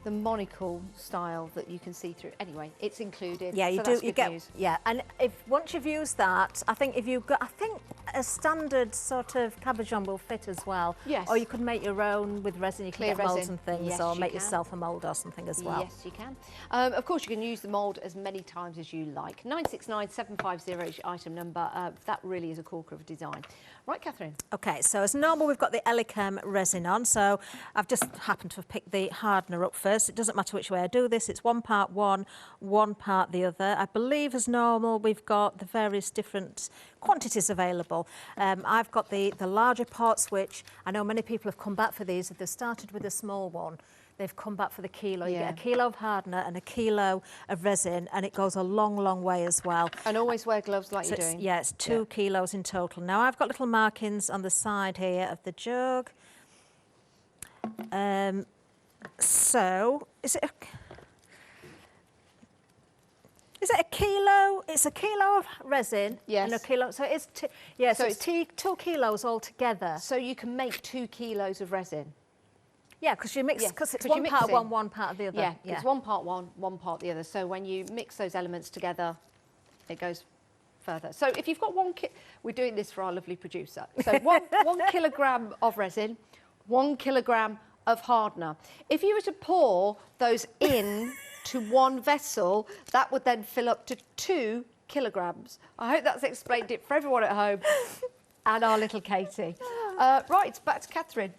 Speaker 1: the monocle style that you can see through. Anyway, it's included.
Speaker 2: Yeah, you
Speaker 1: so
Speaker 2: do.
Speaker 1: that's
Speaker 2: You
Speaker 1: good
Speaker 2: get
Speaker 1: news.
Speaker 2: Yeah, and if once you've used that, I think if you've got, I think a standard sort of cabochon will fit as well.
Speaker 1: Yes.
Speaker 2: Or you could make your own with resin. You can get moulds and things,
Speaker 1: yes,
Speaker 2: or make yourself a mould or something as well.
Speaker 1: Yes, you can. Of course, you can use the mould as many times as you like. 969750 is your item number. That really is a corker of a design. Right, Kathryn.
Speaker 2: Okay, so as normal, we've got the Elichem resin on. So I've just happened to have picked the hardener up first. It doesn't matter which way I do this. It's 1 part one, 1 part the other. I believe as normal, we've got the various different quantities available. I've got the larger pots, which I know many people have come back for these. If they've started with a small one, they've come back for the kilo. You get a kilo of hardener and a kilo of resin, and it goes a long, long way as well.
Speaker 1: And always wear gloves like you're doing.
Speaker 2: Yeah, it's 2 kilos in total. Now, I've got little markings on the side here of the jug. So, is it a kilo? It's a kilo of resin.
Speaker 1: Yes.
Speaker 2: And a kilo. So it's so it's 2 kilos altogether.
Speaker 1: So you can make 2 kilos of resin.
Speaker 2: Yeah, because you mix, because it's 1 part one, 1 part the other.
Speaker 1: Yeah, it's 1 part one, 1 part the other. So when you mix those elements together, it goes further. So if you've got we're doing this for our lovely producer. So one kilogram of resin, 1 kilogram of hardener. If you were to pour those in to 1 vessel, that would then fill up to 2 kilograms. I hope that's explained it for everyone at home and our little Katie. Right, back to Kathryn.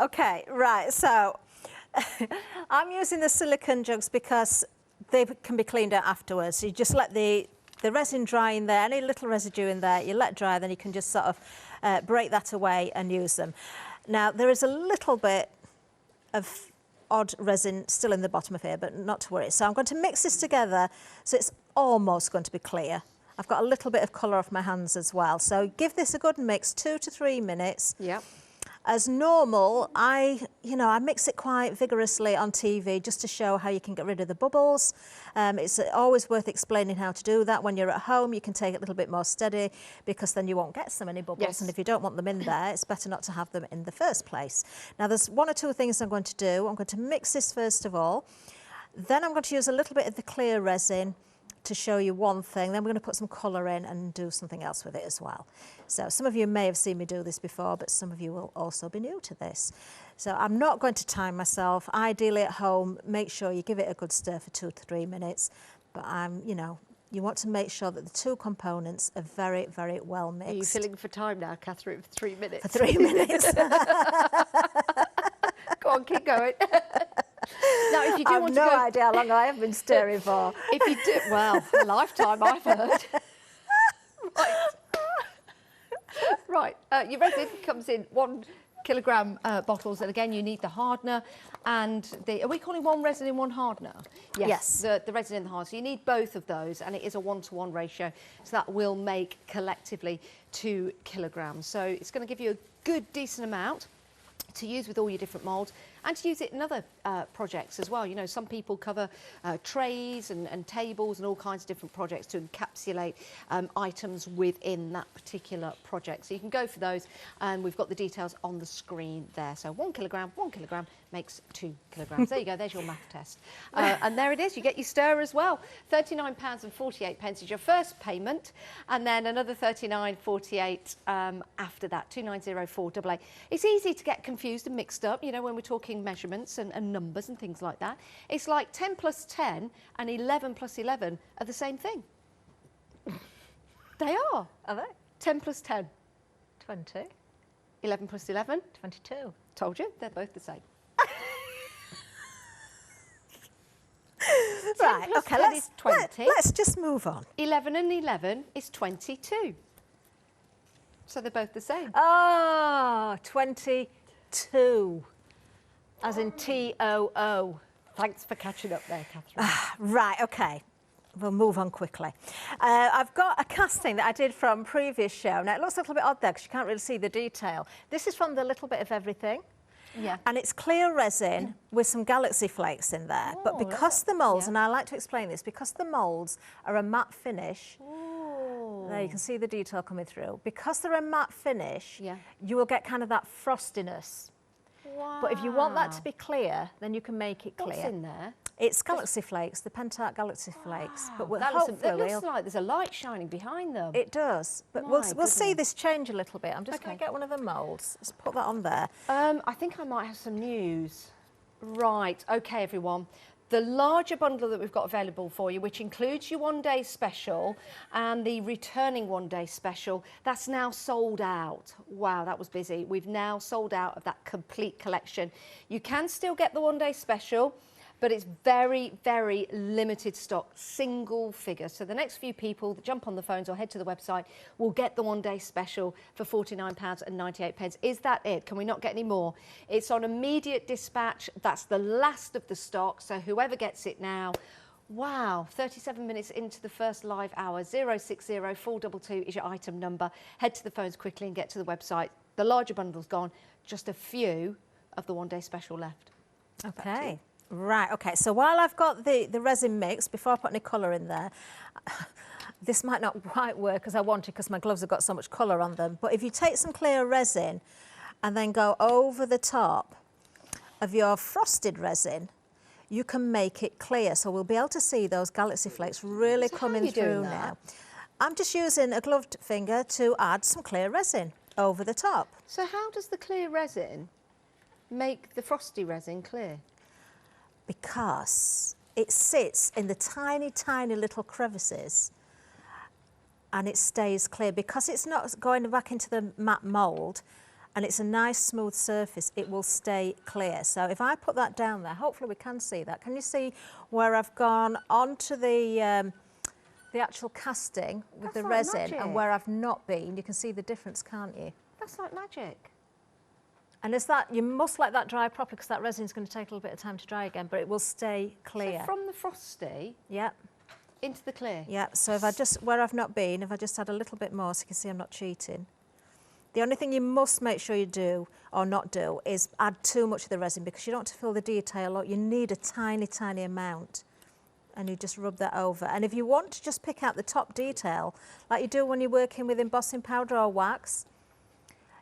Speaker 2: Okay, right, so I'm using the silicone jugs because they can be cleaned out afterwards. So you just let the resin dry in there, any little residue in there, you let dry, then you can just sort of break that away and use them. Now, there is a little bit of odd resin still in the bottom of here, but not to worry. So I'm going to mix this together so it's almost going to be clear. I've got a little bit of colour off my hands as well. So give this a good mix, 2 to 3 minutes.
Speaker 1: Yep.
Speaker 2: As normal, I mix it quite vigorously on TV just to show how you can get rid of the bubbles. It's always worth explaining how to do that. When you're at home, you can take it a little bit more steady because then you won't get so many bubbles.
Speaker 1: Yes.
Speaker 2: And if you don't want them in there, it's better not to have them in the first place. Now, there's one or two things I'm going to do. I'm going to mix this first of all. Then I'm going to use a little bit of the clear resin to show you one thing. Then we're going to put some colour in and do something else with it as well. So some of you may have seen me do this before, but some of you will also be new to this. So I'm not going to time myself. Ideally at home, make sure you give it a good stir for 2 to 3 minutes. But you want to make sure that the two components are very, very well mixed.
Speaker 1: Are you filling for time now, Kathryn, for 3 minutes?
Speaker 2: For 3 minutes.
Speaker 1: Go on, keep going. Now, if you do
Speaker 2: I have
Speaker 1: want
Speaker 2: no
Speaker 1: to go,
Speaker 2: idea how long I have been stirring for.
Speaker 1: if you do, well, a lifetime, I've heard. Right. Your resin comes in 1 kilogram bottles, and again, you need the hardener and are we calling one resin in one hardener?
Speaker 2: Yes.
Speaker 1: The resin and the hardener. So you need both of those, and it is a 1-to-1 ratio. So that will make collectively 2 kilograms. So it's going to give you a good, decent amount to use with all your different moulds and to use it in other projects as well. You know, some people cover trays and tables and all kinds of different projects to encapsulate items within that particular project. So you can go for those, and we've got the details on the screen there. So 1 kilogram makes 2 kilograms. There you go, there's your math test. And there it is, you get your stir as well. £39.48 is your first payment, and then another £39.48 after that, 290488. It's easy to get confused and mixed up, you know, when we're talking measurements and numbers and things like that. It's like 10 plus 10 and 11 plus 11 are the same thing. They are.
Speaker 2: Are they?
Speaker 1: 10 plus 10.
Speaker 2: 20.
Speaker 1: 11 plus 11.
Speaker 2: 22.
Speaker 1: Told you, they're both the same.
Speaker 2: Right, okay,
Speaker 1: 10 is 20.
Speaker 2: let's just move on.
Speaker 1: 11 and 11 is 22. So they're both the same.
Speaker 2: Oh, 22. As in T-O-O.
Speaker 1: Thanks for catching up there, Kathryn.
Speaker 2: Right, okay. We'll move on quickly. I've got a casting that I did from previous show. Now, it looks a little bit odd there because you can't really see the detail. This is from the Little Bit of Everything.
Speaker 1: Yeah.
Speaker 2: And it's clear resin with some galaxy flakes in there.
Speaker 1: Oh,
Speaker 2: but because the moulds,
Speaker 1: yeah.
Speaker 2: and I like to explain this, because the moulds are a matte finish,
Speaker 1: Ooh.
Speaker 2: there you can see the detail coming through. Because they're a matte finish,
Speaker 1: Yeah.
Speaker 2: you will get kind of that frostiness.
Speaker 1: Wow.
Speaker 2: But if you want that to be clear, then you can make it clear.
Speaker 1: What's in there?
Speaker 2: It's galaxy flakes, the Pentart galaxy flakes. But we'll
Speaker 1: That
Speaker 2: hopefully
Speaker 1: looks like there's a light shining behind them.
Speaker 2: it does. But
Speaker 1: My
Speaker 2: we'll see
Speaker 1: goodness.
Speaker 2: this change a little bit. I'm just
Speaker 1: Okay.
Speaker 2: going to get one of the moulds. Let's put that on there.
Speaker 1: I think I might have some news. Right, okay, everyone. The larger bundle that we've got available for you, which includes your one-day special and the returning one-day special, that's now sold out. Wow, that was busy. We've now sold out of that complete collection. You can still get the one-day special, but it's very, very limited stock, single figure. So the next few people that jump on the phones or head to the website will get the one-day special for £49.98. Is that it? Can we not get any more? It's on immediate dispatch. That's the last of the stock. So whoever gets it now, wow, 37 minutes into the first live hour, 060422 is your item number. Head to the phones quickly and get to the website. The larger bundle's gone, just a few of the one-day special left.
Speaker 2: Okay. Right, okay, so while I've got the resin mix, before I put any colour in there, this might not quite work as I wanted because my gloves have got so much colour on them, but if you take some clear resin and then go over the top of your frosted resin, you can make it clear. So we'll be able to see those galaxy flakes really
Speaker 1: So how
Speaker 2: coming
Speaker 1: are you
Speaker 2: through
Speaker 1: doing
Speaker 2: now.
Speaker 1: that?
Speaker 2: I'm just using a gloved finger to add some clear resin over the top.
Speaker 1: So how does the clear resin make the frosty resin clear?
Speaker 2: Because it sits in the tiny, tiny little crevices and it stays clear. Because it's not going back into the matte mould and it's a nice smooth surface, it will stay clear. So if I put that down there, hopefully we can see that. Can you see where I've gone onto the actual casting with
Speaker 1: That's
Speaker 2: the
Speaker 1: like
Speaker 2: resin
Speaker 1: magic.
Speaker 2: and where I've not been? You can see the difference, can't you?
Speaker 1: That's like magic.
Speaker 2: And is that, you must let that dry properly because that resin's going to take a little bit of time to dry again, but it will stay clear.
Speaker 1: So from the frosty
Speaker 2: Yeah,
Speaker 1: into the clear.
Speaker 2: yeah. So if I just, where I've not been, if I just add a little bit more so you can see I'm not cheating. The only thing you must make sure you do or not do is add too much of the resin, because you don't want to fill the detail up. You need a tiny, tiny amount. And you just rub that over. And if you want to just pick out the top detail, like you do when you're working with embossing powder or wax,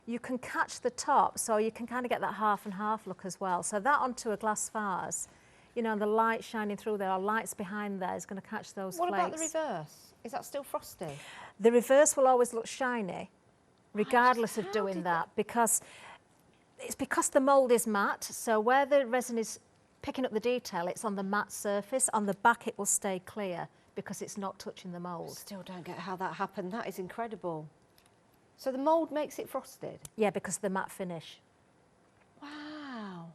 Speaker 2: you can catch the top, so you can kind of get that half and half look as well. So that onto a glass vase, you know, the light shining through there, or lights behind there, is going to catch those flakes.
Speaker 1: What about the reverse? Is that still frosty?
Speaker 2: The reverse will always look shiny, regardless of doing that, because it's because the mould is matte. So where the resin is picking up the detail, it's on the matte surface. On the back, it will stay clear because it's not touching the mould.
Speaker 1: Still don't get how that happened. That is incredible. So the mould makes it frosted?
Speaker 2: Yeah, because of the matte finish.
Speaker 1: Wow.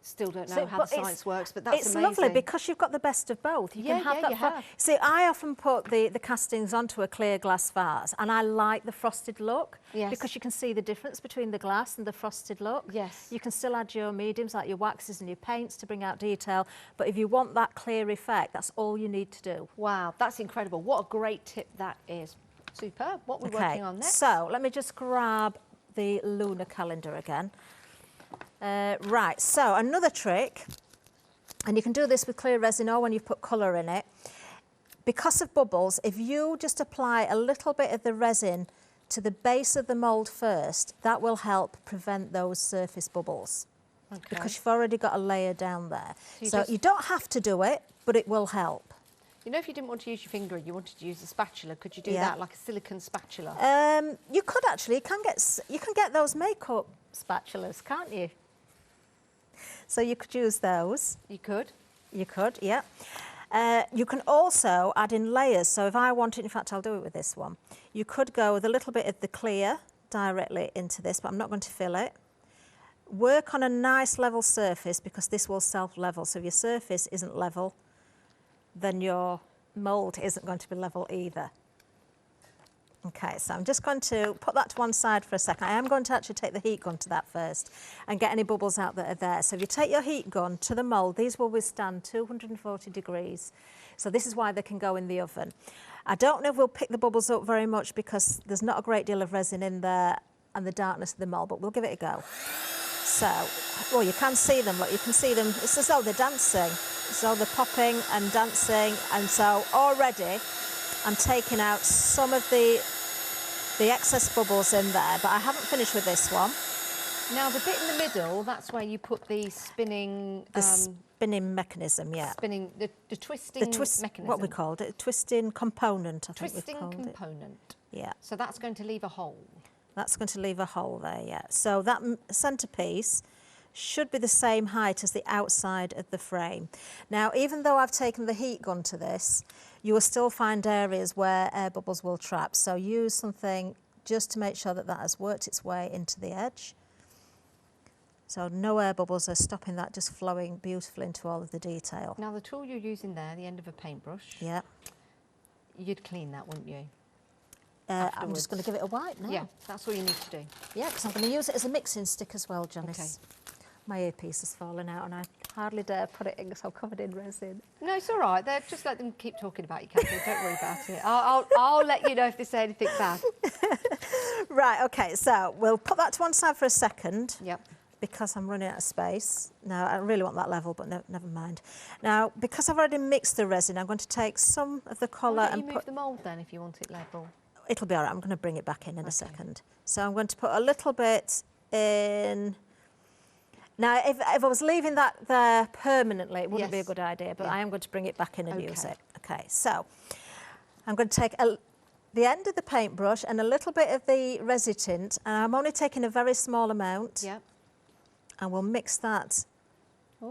Speaker 1: Still don't know how the science works, but that's
Speaker 2: it's
Speaker 1: amazing.
Speaker 2: It's lovely because you've got the best of both. You can have that.
Speaker 1: You have.
Speaker 2: See, I often put the castings onto a clear glass vase, and I like the frosted look, because you can see the difference between the glass and the frosted look.
Speaker 1: Yes.
Speaker 2: You can still add your mediums, like your waxes and your paints, to bring out detail, but if you want that clear effect, that's all you need to do.
Speaker 1: Wow, that's incredible. What a great tip that is. Superb. What we're working on next?
Speaker 2: So let me just grab the lunar calendar again. Right, so another trick, and you can do this with clear resin or when you've put colour in it. Because of bubbles, if you just apply a little bit of the resin to the base of the mould first, that will help prevent those surface bubbles. Okay. Because you've already got a layer down there. So you don't have to do it, but it will help.
Speaker 1: You know, if you didn't want to use your finger and you wanted to use a spatula, could you do that, like a silicone spatula?
Speaker 2: You could actually. You can get those makeup spatulas, can't you? So you could use those.
Speaker 1: You could?
Speaker 2: You could, yeah. You can also add in layers. So if I wanted, in fact, I'll do it with this one. You could go with a little bit of the clear directly into this, but I'm not going to fill it. Work on a nice level surface, because this will self-level. So if your surface isn't level, then your mould isn't going to be level either. Okay, so I'm just going to put that to one side for a second. I am going to actually take the heat gun to that first and get any bubbles out that are there. So if you take your heat gun to the mould, these will withstand 240 degrees. So this is why they can go in the oven. I don't know if we'll pick the bubbles up very much, because there's not a great deal of resin in there and the darkness of the mould, but we'll give it a go. So, well, you can see them, look, you can see them. It's as though they're dancing. So they're popping and dancing, and so already I'm taking out some of the excess bubbles in there, but I haven't finished with this one.
Speaker 1: Now, the bit in the middle, that's where you put the spinning...
Speaker 2: The spinning mechanism, yeah.
Speaker 1: Spinning, the twisting mechanism.
Speaker 2: What we called it, twisting component, I think we've called it.
Speaker 1: Twisting component.
Speaker 2: Yeah.
Speaker 1: So that's going to leave a hole.
Speaker 2: That's going to leave a hole there, yeah. So that centrepiece should be the same height as the outside of the frame. Now, even though I've taken the heat gun to this, you will still find areas where air bubbles will trap. So use something just to make sure that that has worked its way into the edge. So no air bubbles are stopping that just flowing beautifully into all of the detail.
Speaker 1: Now, the tool you're using there, the end of a paintbrush,
Speaker 2: yeah,
Speaker 1: you'd clean that, wouldn't you?
Speaker 2: I'm just going to give it a wipe now.
Speaker 1: Yeah, that's all you need to do.
Speaker 2: Yeah, because I'm going to use it as a mixing stick as well, Janice.
Speaker 1: Okay.
Speaker 2: My earpiece has fallen out and I hardly dare put it in because I'm covered in resin.
Speaker 1: No, it's all right. Just let them keep talking about you, Kathryn. Don't worry about it. I'll let you know if they say anything bad.
Speaker 2: Right, okay, so we'll put that to one side for a second.
Speaker 1: Yep.
Speaker 2: Because I'm running out of space. Now, I really want that level, but never mind. Now, because I've already mixed the resin, I'm going to take some of the colour and
Speaker 1: put... move the mould then if you want it level?
Speaker 2: It'll be all right. I'm going to bring it back in a second. So I'm going to put a little bit in... Now, if I was leaving that there permanently, it wouldn't be a good idea, but I am going to bring it back in and use it. Okay, so I'm going to take the end of the paintbrush and a little bit of the resin tint, and I'm only taking a very small amount.
Speaker 1: Yep.
Speaker 2: And we'll mix that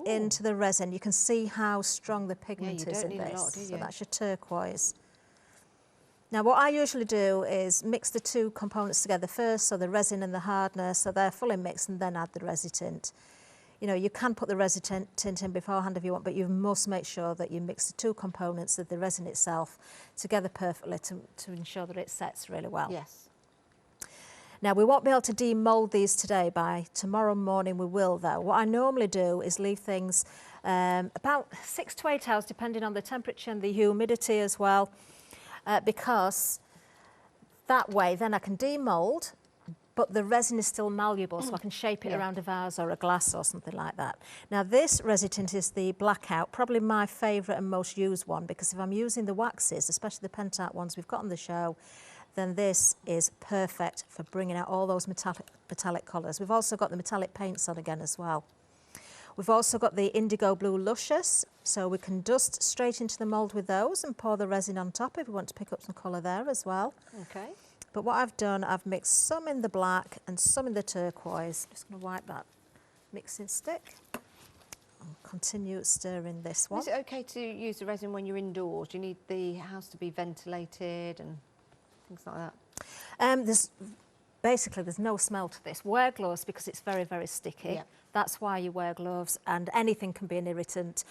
Speaker 2: into the resin. You can see how strong the pigment is in this. So that's your turquoise. Now, what I usually do is mix the two components together first, so the resin and the hardness, so they're fully mixed, and then add the resin tint. You know, you can put the resin tint in beforehand if you want, but you must make sure that you mix the two components of the resin itself together perfectly to ensure that it sets really well.
Speaker 1: Yes.
Speaker 2: Now, we won't be able to demould these today. By tomorrow morning we will, though. What I normally do is leave things about 6 to 8 hours, depending on the temperature and the humidity as well, because that way then I can demould, but the resin is still malleable, so I can shape it around a vase or a glass or something like that. Now this resin tint is the Blackout, probably my favourite and most used one, because if I'm using the waxes, especially the Pentart ones we've got on the show, then this is perfect for bringing out all those metallic colours. We've also got the metallic paints on again as well. We've also got the Indigo Blue Luscious, so we can dust straight into the mould with those and pour the resin on top if we want to pick up some colour there as well.
Speaker 1: Okay.
Speaker 2: But what I've done, I've mixed some in the black and some in the turquoise. Just going to wipe that mixing stick and continue stirring this one.
Speaker 1: Is it okay to use the resin when you're indoors? Do you need the house to be ventilated and things like that?
Speaker 2: There's no smell to this. Wear gloves because it's very, very sticky.
Speaker 1: Yeah.
Speaker 2: That's why you wear gloves, and anything can be an irritant.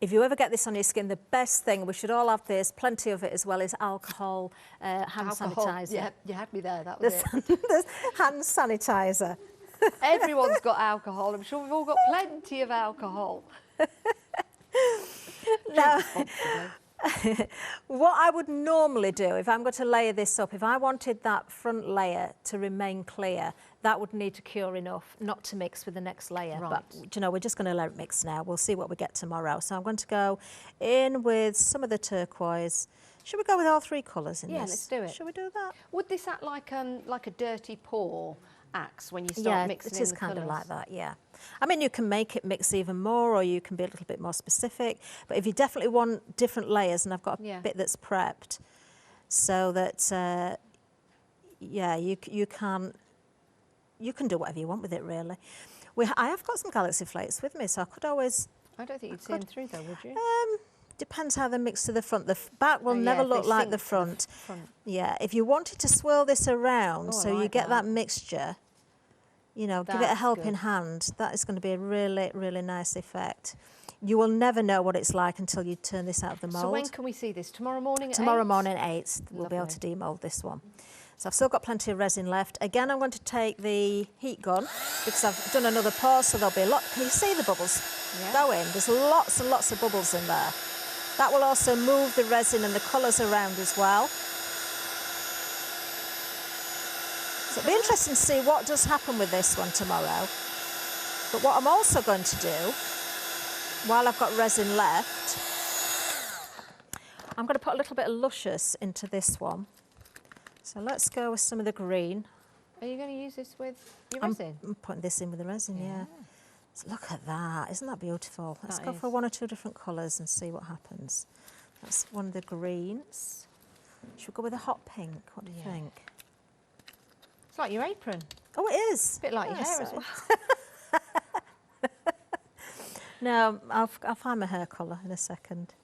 Speaker 2: If you ever get this on your skin, the best thing, we should all have this, plenty of it as well, is alcohol hand sanitizer.
Speaker 1: Yeah, you had me there, that was it.
Speaker 2: There's hand sanitizer.
Speaker 1: Everyone's got alcohol. I'm sure we've all got plenty of alcohol.
Speaker 2: Now, what I would normally do if I'm going to layer this up, if I wanted that front layer to remain clear, that would need to cure enough not to mix with the next layer.
Speaker 1: Right.
Speaker 2: But, you know, we're just going to let it mix now. We'll see what we get tomorrow. So I'm going to go in with some of the turquoise. Should we go with all three colours in this?
Speaker 1: Yeah, let's do it.
Speaker 2: Should we do that?
Speaker 1: Would this act like a dirty pour axe when you start mixing in the
Speaker 2: it is kind of
Speaker 1: colours?
Speaker 2: like that, yeah. I mean, you can make it mix even more, or you can be a little bit more specific. But if you definitely want different layers, and I've got a bit that's prepped, so that, you can do whatever you want with it, really. I have got some Galaxy Flakes with me, so I could always...
Speaker 1: I don't think you'd see them through, though, would you?
Speaker 2: Depends how they mix to the front. The back will never look like the front. Yeah, if you wanted to swirl this around so you get that mixture, you know, give it a helping hand, that is going to be a really, really nice effect. You will never know what it's like until you turn this out of the mould.
Speaker 1: So when can we see this? Tomorrow morning at 8?
Speaker 2: Tomorrow morning at 8, we'll be able to demould this one. So I've still got plenty of resin left. Again, I'm going to take the heat gun because I've done another pour, so there'll be a lot. Can you see the bubbles going? There's lots and lots of bubbles in there. That will also move the resin and the colours around as well. So it'll be interesting to see what does happen with this one tomorrow. But what I'm also going to do, while I've got resin left, I'm going to put a little bit of Luscious into this one. So let's go with some of the green.
Speaker 1: Are you going to use this with your resin?
Speaker 2: I'm putting this in with the resin, yeah. So look at that, isn't that beautiful? Let's go for one or two different colours and see what happens. That's one of the greens. Should we go with a hot pink? What do you think?
Speaker 1: It's like your apron.
Speaker 2: Oh, it is.
Speaker 1: A bit like your hair as well.
Speaker 2: No, I'll find my hair colour in a second.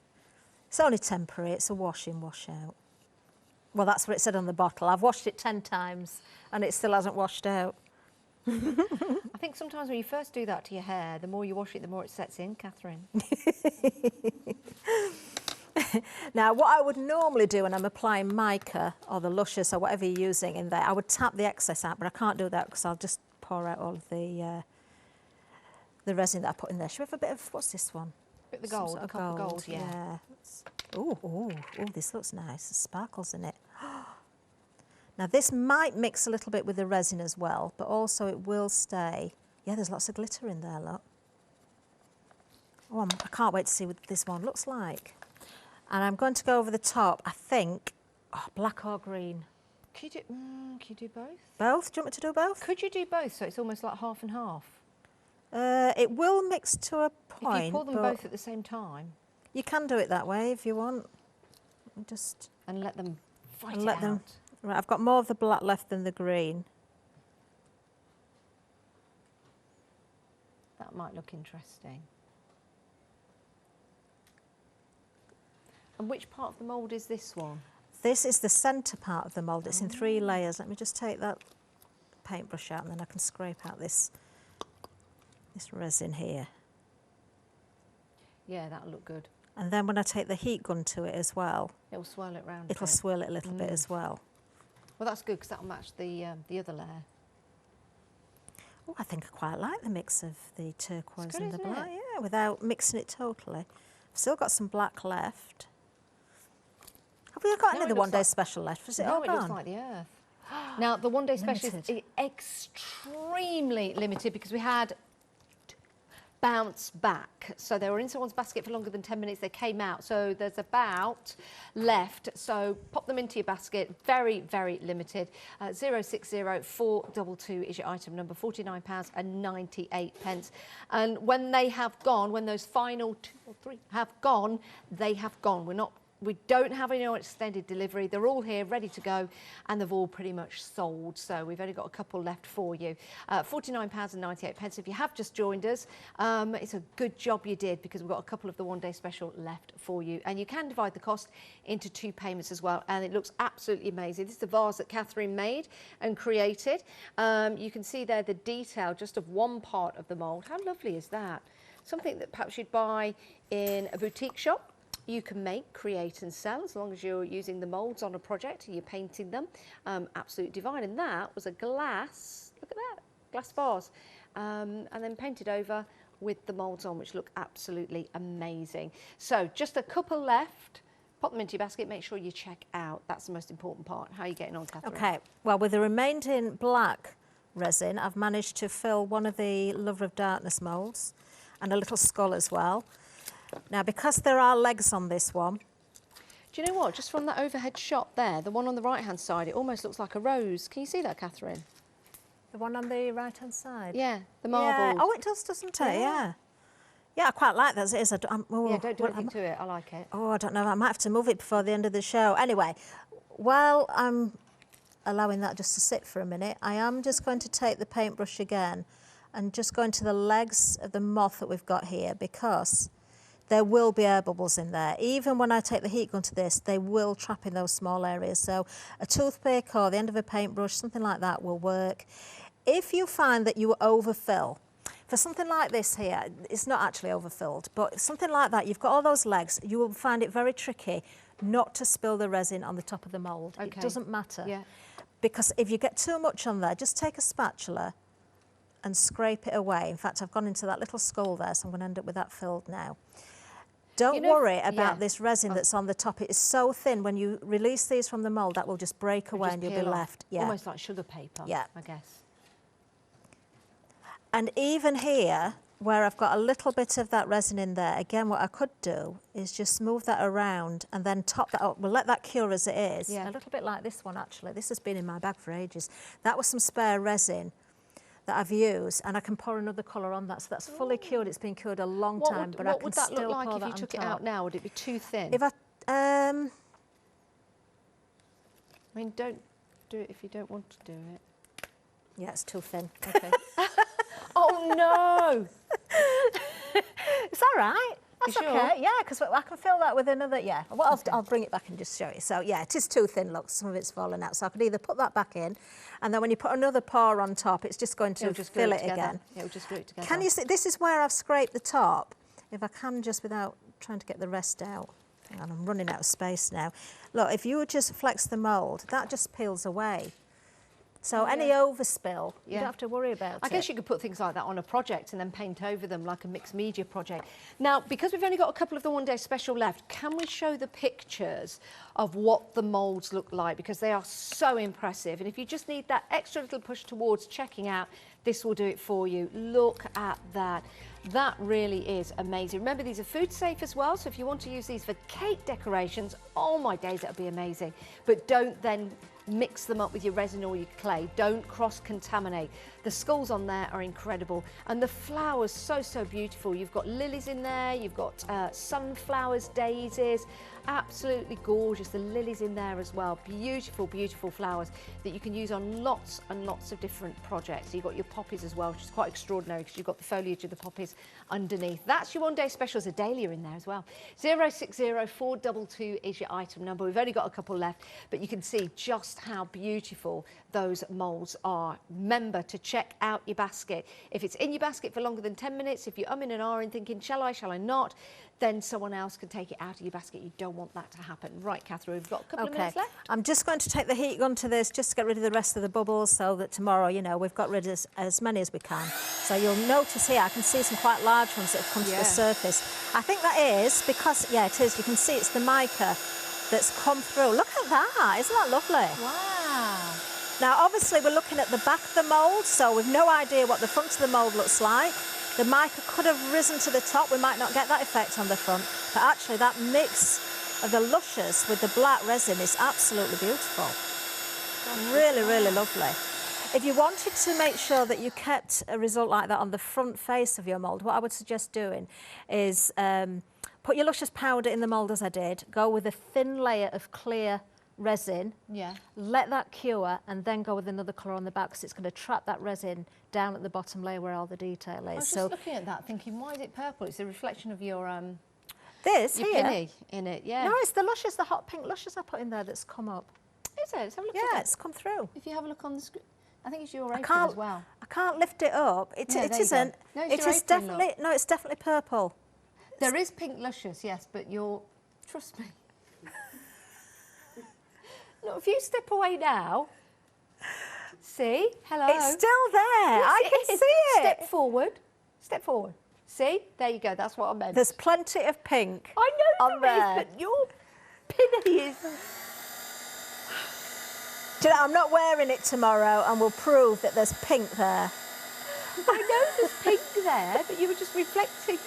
Speaker 2: It's only temporary, it's a wash in, wash out. Well, that's what it said on the bottle. I've washed it 10 times and it still hasn't washed out.
Speaker 1: I think sometimes when you first do that to your hair, the more you wash it, the more it sets in, Kathryn.
Speaker 2: Now, what I would normally do when I'm applying mica or the Luscious or whatever you're using in there, I would tap the excess out, but I can't do that because I'll just pour out all of the resin that I put in there. Should we have a bit of, what's this one?
Speaker 1: A bit of the gold,
Speaker 2: Some sort of
Speaker 1: copper gold, yeah.
Speaker 2: Oh, this looks nice. There's sparkles in it. Now, this might mix a little bit with the resin as well, but also it will stay. Yeah, there's lots of glitter in there, look. Oh, I can't wait to see what this one looks like. And I'm going to go over the top, I think, black or green.
Speaker 1: Can you do both?
Speaker 2: Both? Do you want me to do both?
Speaker 1: Could you do both so it's almost like half and half?
Speaker 2: It will mix to a point.
Speaker 1: If you pour them both at the same time.
Speaker 2: You can do it that way if you want. Just...
Speaker 1: And let them fight it out.
Speaker 2: Right, I've got more of the black left than the green.
Speaker 1: That might look interesting. And which part of the mould is this one?
Speaker 2: This is the centre part of the mould. It's in 3 layers. Let me just take that paintbrush out and then I can scrape out this resin here.
Speaker 1: Yeah, that'll look good.
Speaker 2: And then when I take the heat gun to it as well,
Speaker 1: it'll swirl it round.
Speaker 2: It'll swirl it a little bit as well.
Speaker 1: Well, that's good because that'll match the other layer.
Speaker 2: Oh, I think I quite like the mix of the turquoise
Speaker 1: good,
Speaker 2: and the
Speaker 1: isn't
Speaker 2: black.
Speaker 1: it?
Speaker 2: Yeah, without mixing it totally. I've still got some black left. Have we got another One Day Special left? Is it all
Speaker 1: it
Speaker 2: gone?
Speaker 1: looks like the earth. Now, the one day special is
Speaker 2: Limited.
Speaker 1: extremely limited because we had bounce back. So they were in someone's basket for longer than 10 minutes. They came out. So there's about left. So pop them into your basket. Very, very limited. 060422 is your item number, £49.98. And when they have gone, when those final 2 or 3 have gone, they have gone. We don't have any extended delivery. They're all here, ready to go, and they've all pretty much sold. So we've only got a couple left for you. £49.98. If you have just joined us, it's a good job you did because we've got a couple of the one day special left for you. And you can divide the cost into 2 payments as well. And it looks absolutely amazing. This is the vase that Kathryn made and created. You can see there the detail just of one part of the mould. How lovely is that? Something that perhaps you'd buy in a boutique shop. You can make, create and sell as long as you're using the moulds on a project and you're painting them. Absolutely divine. And that was a glass, look at that, glass vase. And then painted over with the moulds on, which look absolutely amazing. So just a couple left. Pop them into your basket, make sure you check out. That's the most important part. How are you getting on, Kathryn?
Speaker 2: Okay, well, with the remaining black resin, I've managed to fill one of the Lover of Darkness moulds and a little skull as well. Now, because there are legs on this one...
Speaker 1: Do you know what? Just from that overhead shot there, the one on the right-hand side, it almost looks like a rose. Can you see that, Kathryn?
Speaker 2: The one on the right-hand side?
Speaker 1: Yeah, the marble.
Speaker 2: Yeah. Oh, it does, doesn't it? Yeah. Yeah, I quite like that as it is. Yeah,
Speaker 1: don't do anything to it. I like it.
Speaker 2: Oh, I don't know. I might have to move it before the end of the show. Anyway, while I'm allowing that just to sit for a minute, I am just going to take the paintbrush again and just go into the legs of the moth that we've got here because... there will be air bubbles in there. Even when I take the heat gun to this, they will trap in those small areas. So a toothpick or the end of a paintbrush, something like that will work. If you find that you overfill, for something like this here, it's not actually overfilled, but something like that, you've got all those legs, you will find it very tricky not to spill the resin on the top of the mould. Okay. It doesn't matter. Yeah. Because if you get too much on there, just take a spatula and scrape it away. In fact, I've gone into that little skull there, so I'm going to end up with that filled now. Don't worry about this resin that's on the top. It is so thin. When you release these from the mould, that will just break away and you'll be left. Yeah.
Speaker 1: Almost like sugar paper, I guess.
Speaker 2: And even here, where I've got a little bit of that resin in there, again, what I could do is just move that around and then top that up. We'll let that cure as it is. Yeah. A little bit like this one, actually. This has been in my bag for ages. That was some spare resin that I've used, and I can pour another colour on that. So that's fully cured. It's been cured a long time, but I can still pour that on top. What would that look like if you took it out now? Would it be too thin? If I
Speaker 1: mean, don't do it if you don't want to do it.
Speaker 2: Yeah, it's too thin.
Speaker 1: Okay. Oh no!
Speaker 2: It's all right. That's okay. Yeah, because I can fill that with another. Yeah. Well, I'll bring it back and just show you. So yeah, it is too thin. Look, some of it's fallen out. So I could either put that back in, and then when you put another pour on top, it's just going to fill it again. It'll just glue it together. Can you see? This is where I've scraped the top. If I can, just without trying to get the rest out. And I'm running out of space now. Look, if you would just flex the mould, that just peels away. So any overspill, you don't have to worry about it.
Speaker 1: I guess you could put things like that on a project and then paint over them like a mixed media project. Now, because we've only got a couple of the one day special left, can we show the pictures of what the moulds look like? Because they are so impressive. And if you just need that extra little push towards checking out, this will do it for you. Look at that. That really is amazing. Remember, these are food safe as well. So if you want to use these for cake decorations, oh my days, that'll be amazing. But don't then mix them up with your resin or your clay. Don't cross-contaminate. The skulls on there are incredible. And the flowers, so beautiful. You've got lilies in there, you've got sunflowers, daisies, absolutely gorgeous. The lilies in there as well. Beautiful, beautiful flowers that you can use on lots and lots of different projects. You've got your poppies as well, which is quite extraordinary because you've got the foliage of the poppies underneath. That's your one day special. There's a dahlia in there as well. 060422 is your item number. We've only got a couple left, but you can see just how beautiful those moulds are. Remember to check out your basket. If it's in your basket for longer than 10 minutes, if you're umming and ahhing thinking, shall I not, then someone else can take it out of your basket. You don't want that to happen. Right, Kathryn, we've got a couple of minutes left.
Speaker 2: I'm just going to take the heat gun to this just to get rid of the rest of the bubbles so that tomorrow, you know, we've got rid of as many as we can. So you'll notice here, I can see some quite large ones that have come to the surface. I think that is because, yeah, it is. You can see it's the mica that's come through. Look at that. Isn't that lovely?
Speaker 1: Wow.
Speaker 2: Now, obviously, we're looking at the back of the mould, so we've no idea what the front of the mould looks like. The mica could have risen to the top. We might not get that effect on the front, but actually that mix of the luscious with the black resin is absolutely beautiful. Really, really lovely. If you wanted to make sure that you kept a result like that on the front face of your mould, what I would suggest doing is put your luscious powder in the mould as I did, go with a thin layer of clear resin, let that cure, and then go with another colour on the back because it's going to trap that resin down at the bottom layer where all the detail is.
Speaker 1: I was just looking at that thinking, why is it purple? It's a reflection of your
Speaker 2: this
Speaker 1: your
Speaker 2: here
Speaker 1: pinny in it,
Speaker 2: No, it's the luscious, the hot pink luscious I put in there that's come up.
Speaker 1: Is it? Let's have a look
Speaker 2: Yeah,
Speaker 1: at it.
Speaker 2: it's come through.
Speaker 1: If you have a look on the screen, I think it's your apron as well.
Speaker 2: I can't lift it up. It isn't.
Speaker 1: No, it's
Speaker 2: it
Speaker 1: your
Speaker 2: is
Speaker 1: apron,
Speaker 2: definitely
Speaker 1: look.
Speaker 2: no. It's definitely purple.
Speaker 1: There is pink luscious, yes, but trust me. Look, if you step away now, see, hello.
Speaker 2: It's still there.
Speaker 1: Yes,
Speaker 2: I can see it.
Speaker 1: Step forward. Step forward. See, there you go. That's what I meant.
Speaker 2: There's plenty of pink.
Speaker 1: I know
Speaker 2: on
Speaker 1: there is,
Speaker 2: there.
Speaker 1: but your pinny is.
Speaker 2: Do you know, I'm not wearing it tomorrow, and we'll prove that there's pink there.
Speaker 1: I know there's pink there, but you were just reflecting.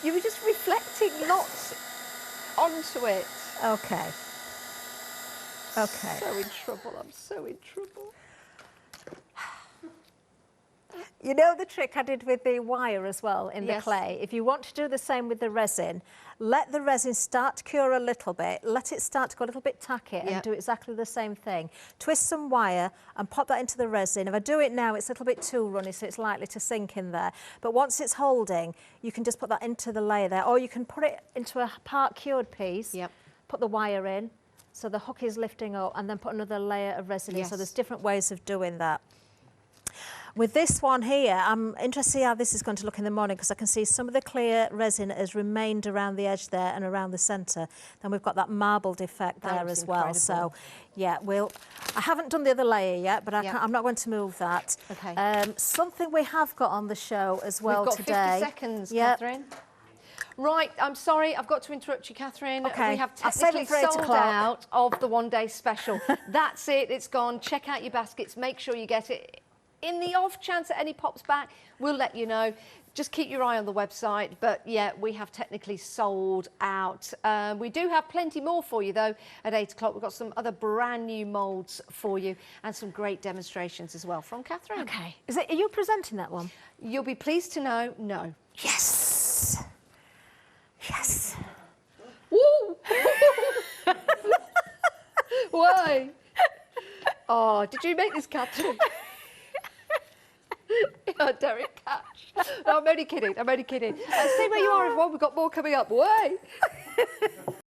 Speaker 1: You were just reflecting lots onto it.
Speaker 2: Okay. Okay.
Speaker 1: So in trouble. I'm so in trouble.
Speaker 2: You know the trick I did with the wire as well in the
Speaker 1: Yes.
Speaker 2: clay? If you want to do the same with the resin, let the resin start to cure a little bit, let it start to go a little bit tacky and do exactly the same thing. Twist some wire and pop that into the resin. If I do it now, it's a little bit too runny, so it's likely to sink in there. But once it's holding, you can just put that into the layer there, or you can put it into a part cured piece, put the wire in, so the hook is lifting up, and then put another layer of resin in. So there's different ways of doing that. With this one here, I'm interested to see how this is going to look in the morning because I can see some of the clear resin has remained around the edge there and around the centre. Then we've got that marbled effect there as well. So, yeah, I haven't done the other layer yet, but I'm not going to move that.
Speaker 1: Okay.
Speaker 2: Something we have got on the show as well
Speaker 1: today. We've got 50 seconds, Kathryn. Right, I'm sorry, I've got to interrupt you, Kathryn.
Speaker 2: Okay.
Speaker 1: We have technically sold out of the One Day Special. That's it, it's gone. Check out your baskets, make sure you get it. In the off chance that any pops back, we'll let you know. Just keep your eye on the website. But yeah, we have technically sold out. We do have plenty more for you though at 8 o'clock. We've got some other brand new moulds for you and some great demonstrations as well from Kathryn.
Speaker 2: Okay. Are you presenting that one?
Speaker 1: You'll be pleased to know, no.
Speaker 2: Yes. Yes.
Speaker 1: Woo! Why? Oh, did you make this, Kathryn? Oh, Derek Cash. No, I'm only kidding. I'm only kidding. Stay where you are, everyone. We've got more coming up. Way.